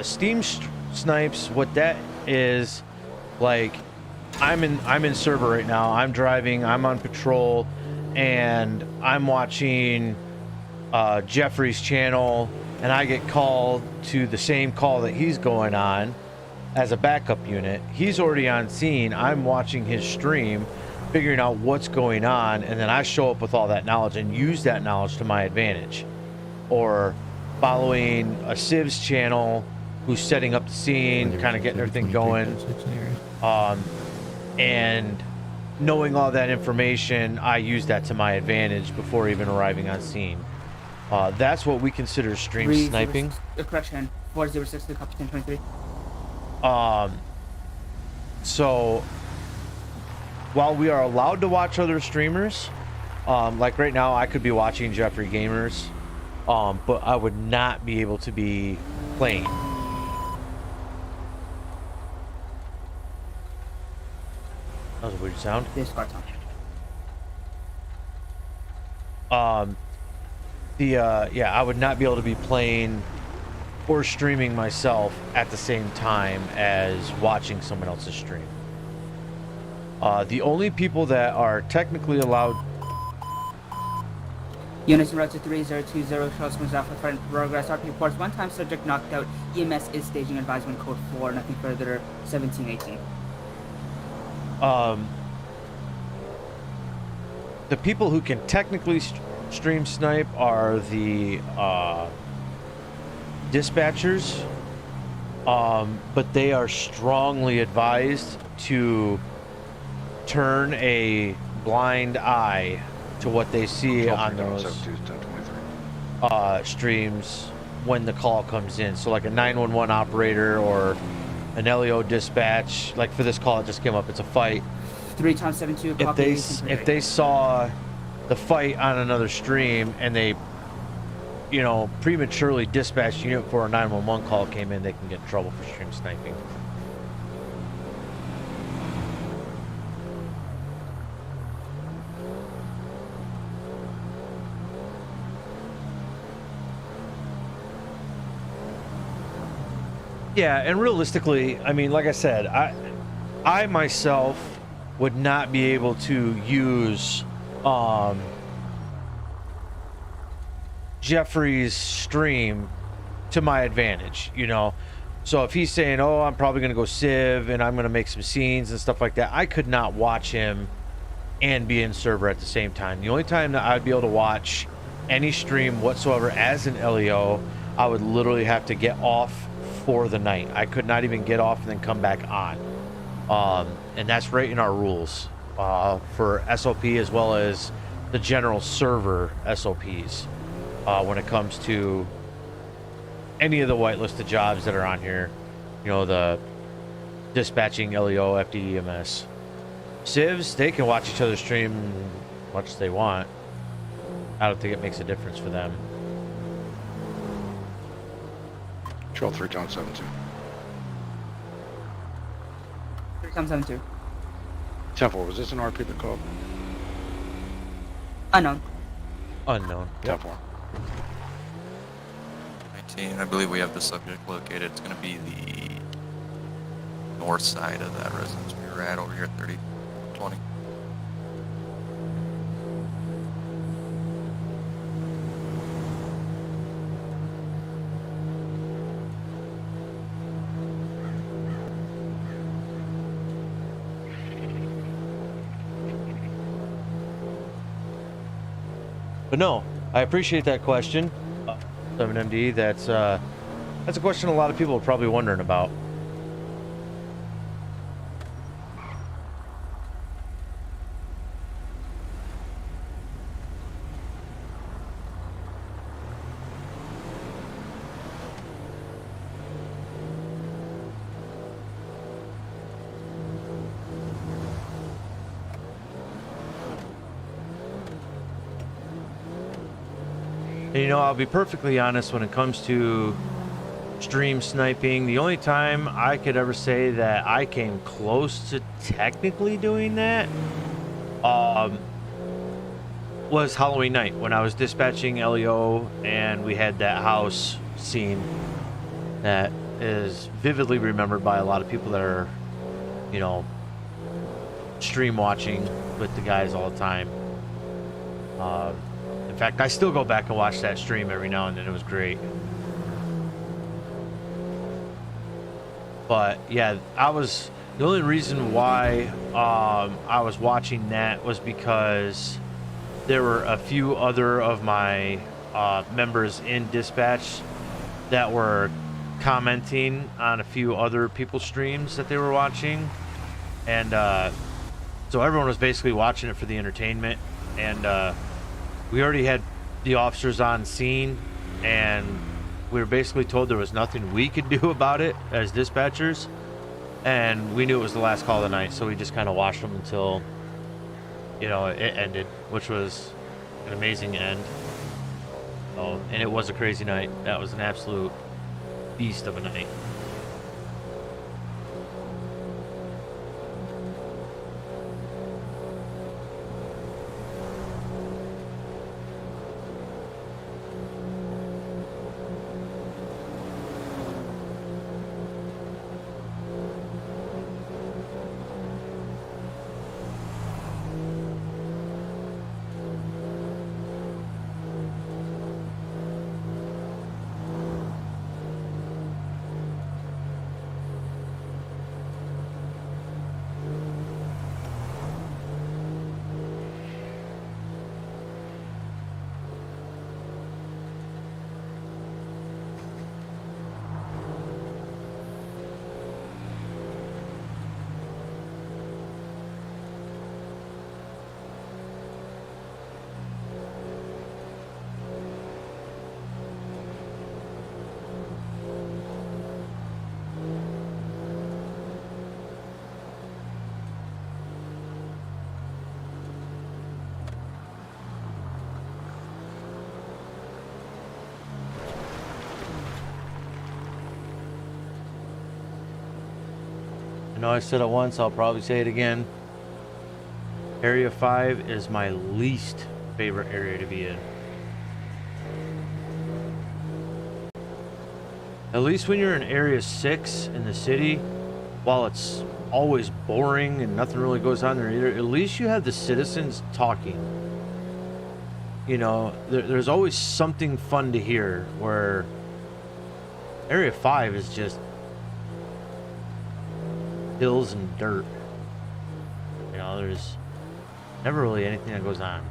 Steam snipes, what that is, like, I'm in server right now. I'm driving, I'm on patrol, and I'm watching Jeffrey's channel, and I get called to the same call that he's going on as a backup unit. He's already on scene. I'm watching his stream, figuring out what's going on, and then I show up with all that knowledge and use that knowledge to my advantage. Or following a Civ's channel who's setting up the scene, kind of getting everything going. And knowing all that information, I use that to my advantage before even arriving on scene. That's what we consider stream sniping. Correction, 406 to copy 1023. So while we are allowed to watch other streamers, like right now I could be watching Jeffrey Gamers, but I would not be able to be plane. That was a weird sound. This carton. Yeah, I would not be able to be playing or streaming myself at the same time as watching someone else's stream. The only people that are technically allowed. Units en route to 3020, Charles Springs Alpha Threat in progress. RP reports one time subject knocked out. EMS is staging advisement code 4. Nothing further. 1718. The people who can technically stream snipe are the dispatchers, but they are strongly advised to turn a blind eye to what they see on those streams when the call comes in. So like a 911 operator or an LEO dispatch, like for this call it just came up, it's a fight. 3 times 72. If they saw the fight on another stream and they, you know, prematurely dispatched unit for a 911 call came in, they can get in trouble for stream sniping. Yeah, and realistically, I mean, like I said, I myself would not be able to use Jeffrey's stream to my advantage, you know. So if he's saying, oh, I'm probably going to go civ and I'm going to make some scenes and stuff like that, I could not watch him and be in server at the same time. The only time that I'd be able to watch any stream whatsoever as an LEO, I would literally have to get off for the night. I could not even get off and then come back on. And that's right in our rules for SOP as well as the general server SOPs when it comes to any of the whitelisted jobs that are on here. You know, the dispatching, LEO, FDEMS. Civs, they can watch each other stream as much as they want. I don't think it makes a difference for them. Control 3 times 72. 3 times 72. 10-4, was this an RP that called? Unknown. Unknown. Yep. 10-4. 19, I believe we have the subject located. It's going to be the north side of that residence we were at over here at 3020. But no, I appreciate that question, 7MD. That's a question a lot of people are probably wondering about. And, you know, I'll be perfectly honest when it comes to stream sniping. The only time I could ever say that I came close to technically doing that was Halloween night when I was dispatching LEO and we had that house scene that is vividly remembered by a lot of people that are, you know, stream watching with the guys all the time. In fact, I still go back and watch that stream every now and then. It was great. But yeah, the only reason why I was watching that was because there were a few other of my members in dispatch that were commenting on a few other people's streams that they were watching, and so everyone was basically watching it for the entertainment. And we already had the officers on scene, and we were basically told there was nothing we could do about it as dispatchers, and we knew it was the last call of the night, so we just kind of watched them until, you know, it ended, which was an amazing end. Oh, and it was a crazy night. That was an absolute beast of a night. I know I said it once, I'll probably say it again. Area 5 is my least favorite area to be in. At least when you're in Area 6 in the city, while it's always boring and nothing really goes on there either, at least you have the citizens talking. You know, there's always something fun to hear, where Area 5 is just hills and dirt. You know, there's never really anything that goes on.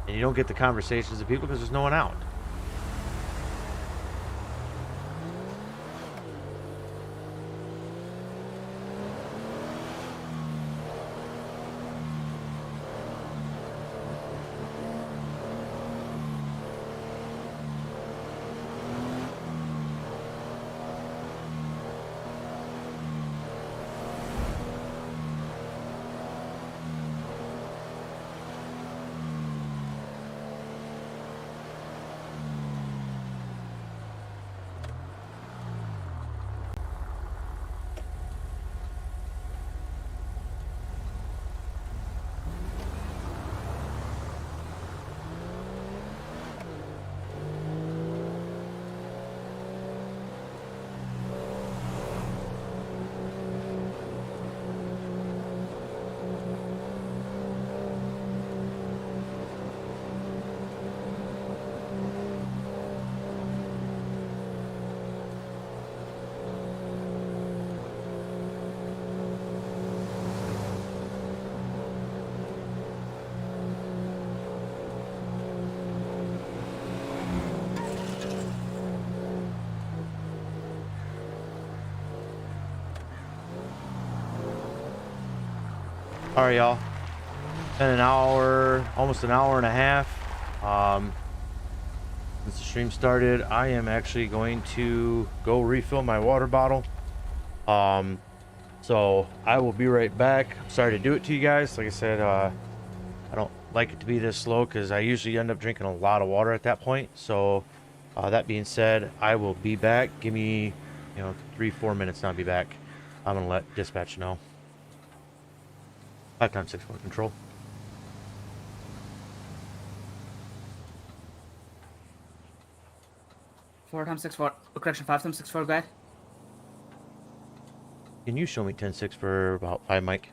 And you don't get the conversations of people because there's no one out. All right, y'all. Been an hour, almost an hour and a half. Since the stream started, I am actually going to go refill my water bottle. So I will be right back. I'm sorry to do it to you guys. Like I said, I don't like it to be this slow because I usually end up drinking a lot of water at that point. So that being said, I will be back. Give me, 3-4 minutes and I'll be back. I'm gonna let dispatch know. 5x6 control. Four times 6-4. Correction, 5x6-4, go ahead. Can you show me 10-6 for about 5, Mike?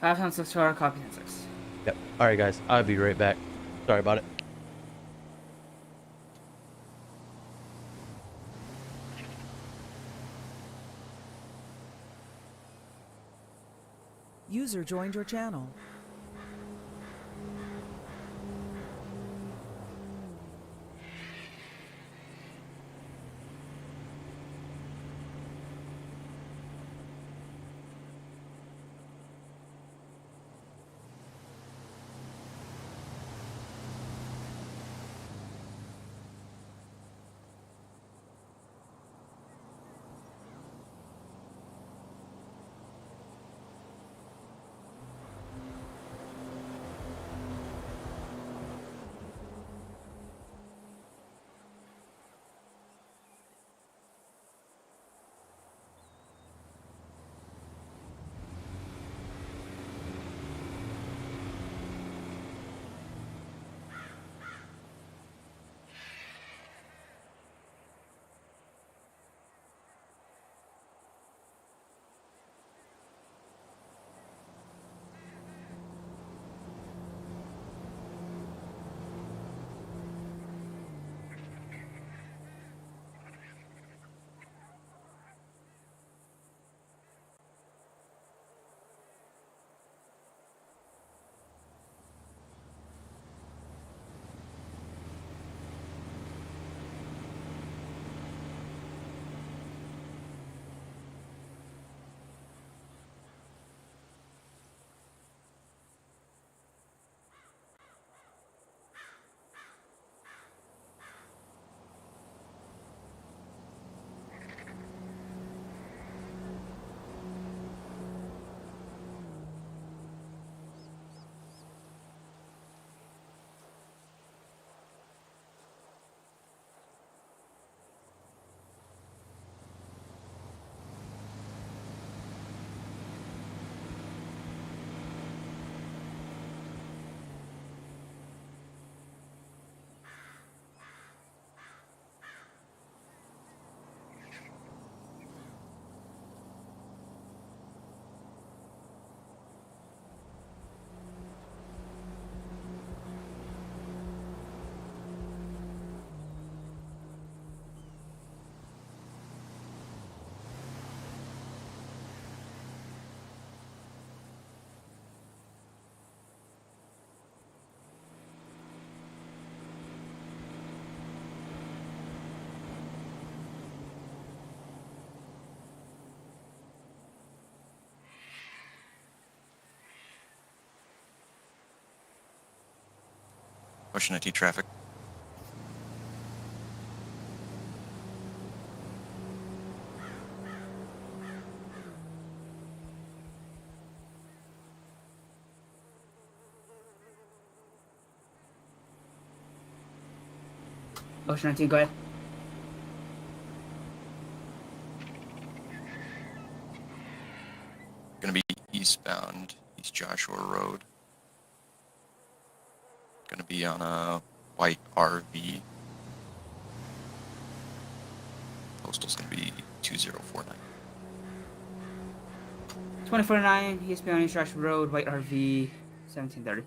5x6-4, copy 10-6. Yep. All right, guys. I'll be right back. Sorry about it. User joined your channel. Ocean IT traffic. Ocean 19, go ahead. Gonna be eastbound, East Joshua Road. Gonna be on a white RV. Postal's gonna be 2049. 2049, eastbound East Joshua Road, white RV, 1730.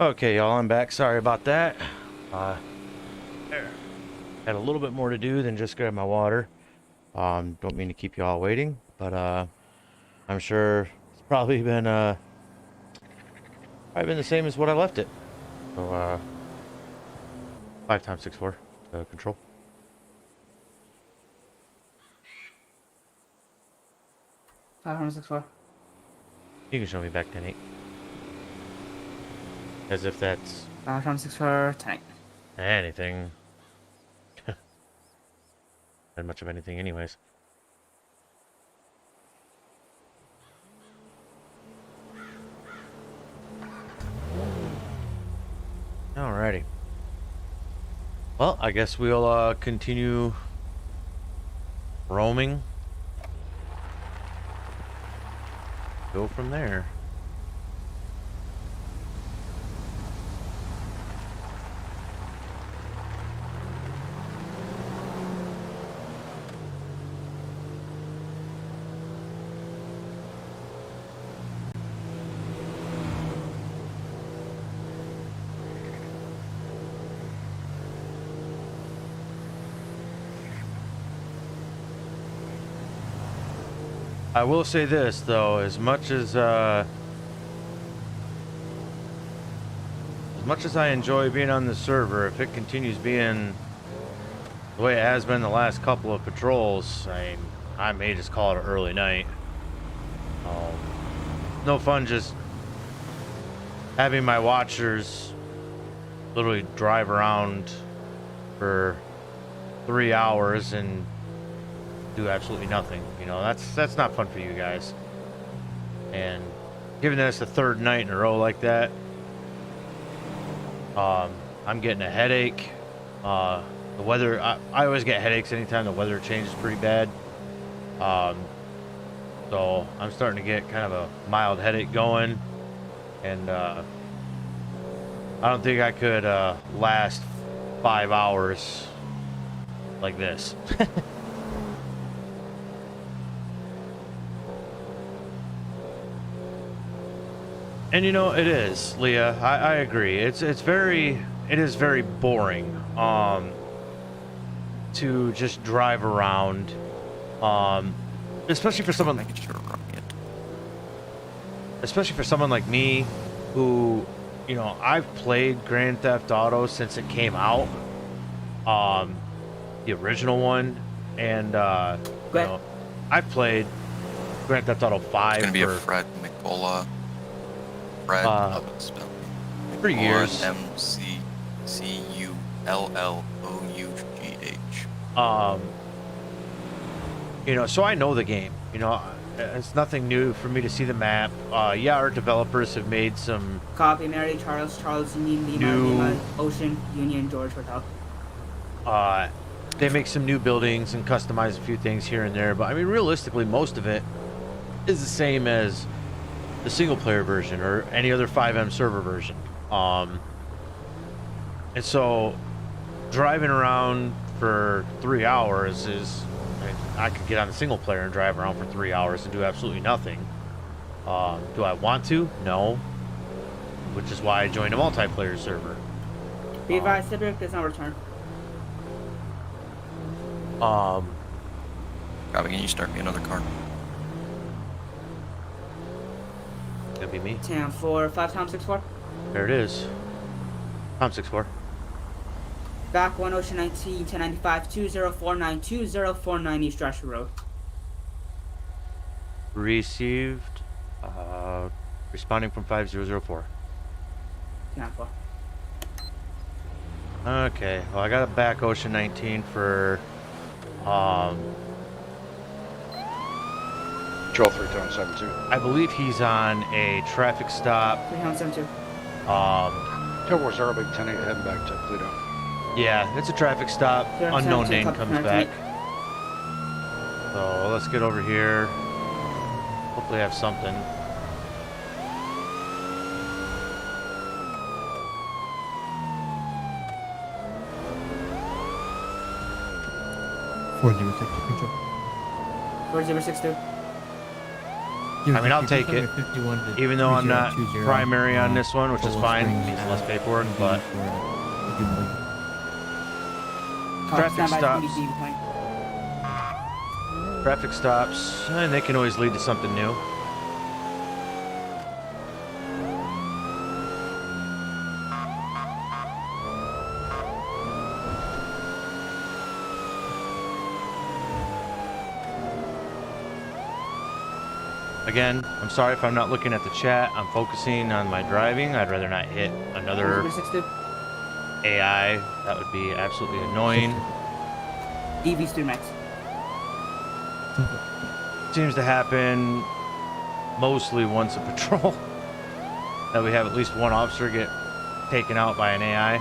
Okay, y'all, I'm back. Sorry about that. Uh, had a little bit more to do than just grab my water. Don't mean to keep you all waiting, but I'm sure it's probably been the same as what I left it. So 5 times 6-4 control. 564. You can show me back 10-8. As if that's Tom 6 for tonight. Anything. Not much of anything anyways. Alrighty. Well, I guess we'll continue roaming. Go from there. I will say this though, as much as I enjoy being on the server, if it continues being the way it has been the last couple of patrols, I may just call it an early night. No fun just having my watchers literally drive around for 3 hours and do absolutely nothing. You know, that's not fun for you guys. And given that it's the third night in a row like that, I'm getting a headache. The weather, I always get headaches anytime the weather changes pretty bad. So I'm starting to get kind of a mild headache going, and I don't think I could last 5 hours like this. And you know, it is, Leah. I agree. It is very boring to just drive around, especially for someone like me, who, you know, I've played Grand Theft Auto since it came out, the original one, and you know, I've played Grand Theft Auto 5 It's gonna be a Fred McCullough. Fred, for years. McCulloughh. You know, so I know the game. You know, it's nothing new for me to see the map. Yeah, our developers have made some Copy, Mary, Charles, Lima, Ocean, Union, George, Hotel. They make some new buildings and customize a few things here and there, but I mean, realistically, most of it is the same as the single player version or any other FiveM server version. And so driving around for 3 hours is, I could get on the single player and drive around for 3 hours and do absolutely nothing. Do I want to? No. Which is why I joined a multiplayer server. Be advised, Cedric does not return. Copy, can you start me another car? That'd be me. Tam 4, 5 Tom 6-4. There it is. Tom 6-4. Back 1 Ocean 19, 1095, 2049, 2049 East Joshua Road. Received. Responding from 5004. Tam 4. Okay, well, I got a back Ocean 19 for Joel 372. I believe he's on a traffic stop. 372. Tower 0, big 10-8, heading back to Pluto. Yeah, it's a traffic stop. Yeah, Unknown 10-10, name copy, comes back. So let's get over here. Hopefully have something. Control. 4062. I mean, I'll take it, even though I'm not primary on this one, which is fine. Means less paperwork, but traffic stops. Traffic stops, and they can always lead to something new. Again, I'm sorry if I'm not looking at the chat. I'm focusing on my driving. I'd rather not hit another 362. AI. That would be absolutely annoying. EV Steer Max. Seems to happen mostly once a patrol that we have at least one officer get taken out by an AI.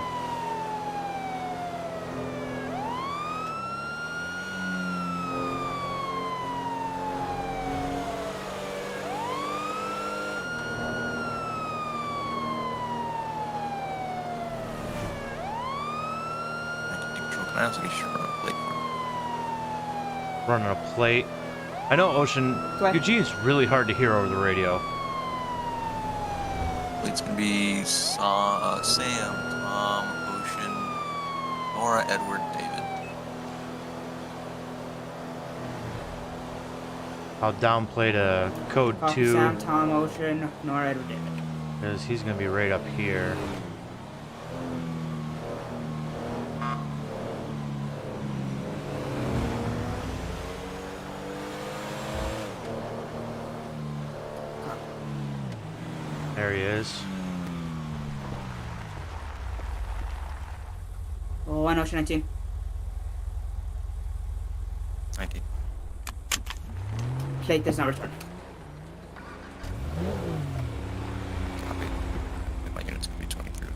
Can I also get you run a plate for me? Running a plate. I know Ocean Go ahead. Eugene's really hard to hear over the radio. Plate's gonna be Sam, Tom, Ocean, Nora, Edward, David. I'll downplay to code Copy 2 Sam, Tom, Ocean, Nora, Edward, David. because he's gonna be right up here. There he is. Oh, 1 Ocean 19. 19. Plate does not return. Copy. And my unit's gonna be 23.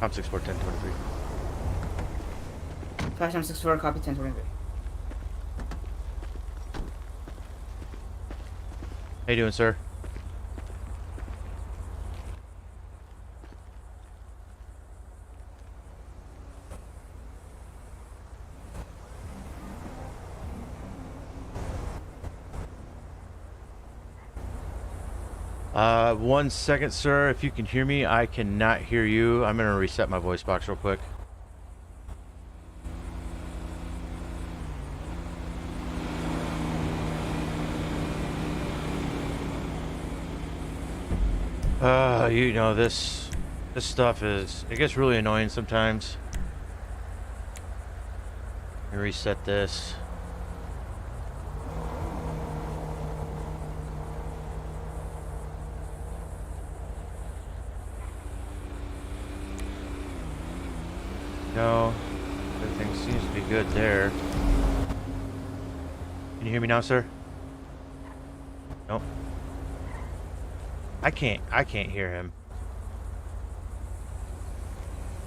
I'm 6'4", 10, 23. 5764, copy 1023. How you doing, sir? One second, sir. If you can hear me, I cannot hear you. I'm gonna reset my voice box real quick. You know, this stuff it gets really annoying sometimes. Let me reset this. No, everything seems to be good there. Can you hear me now, sir? Nope. I can't hear him.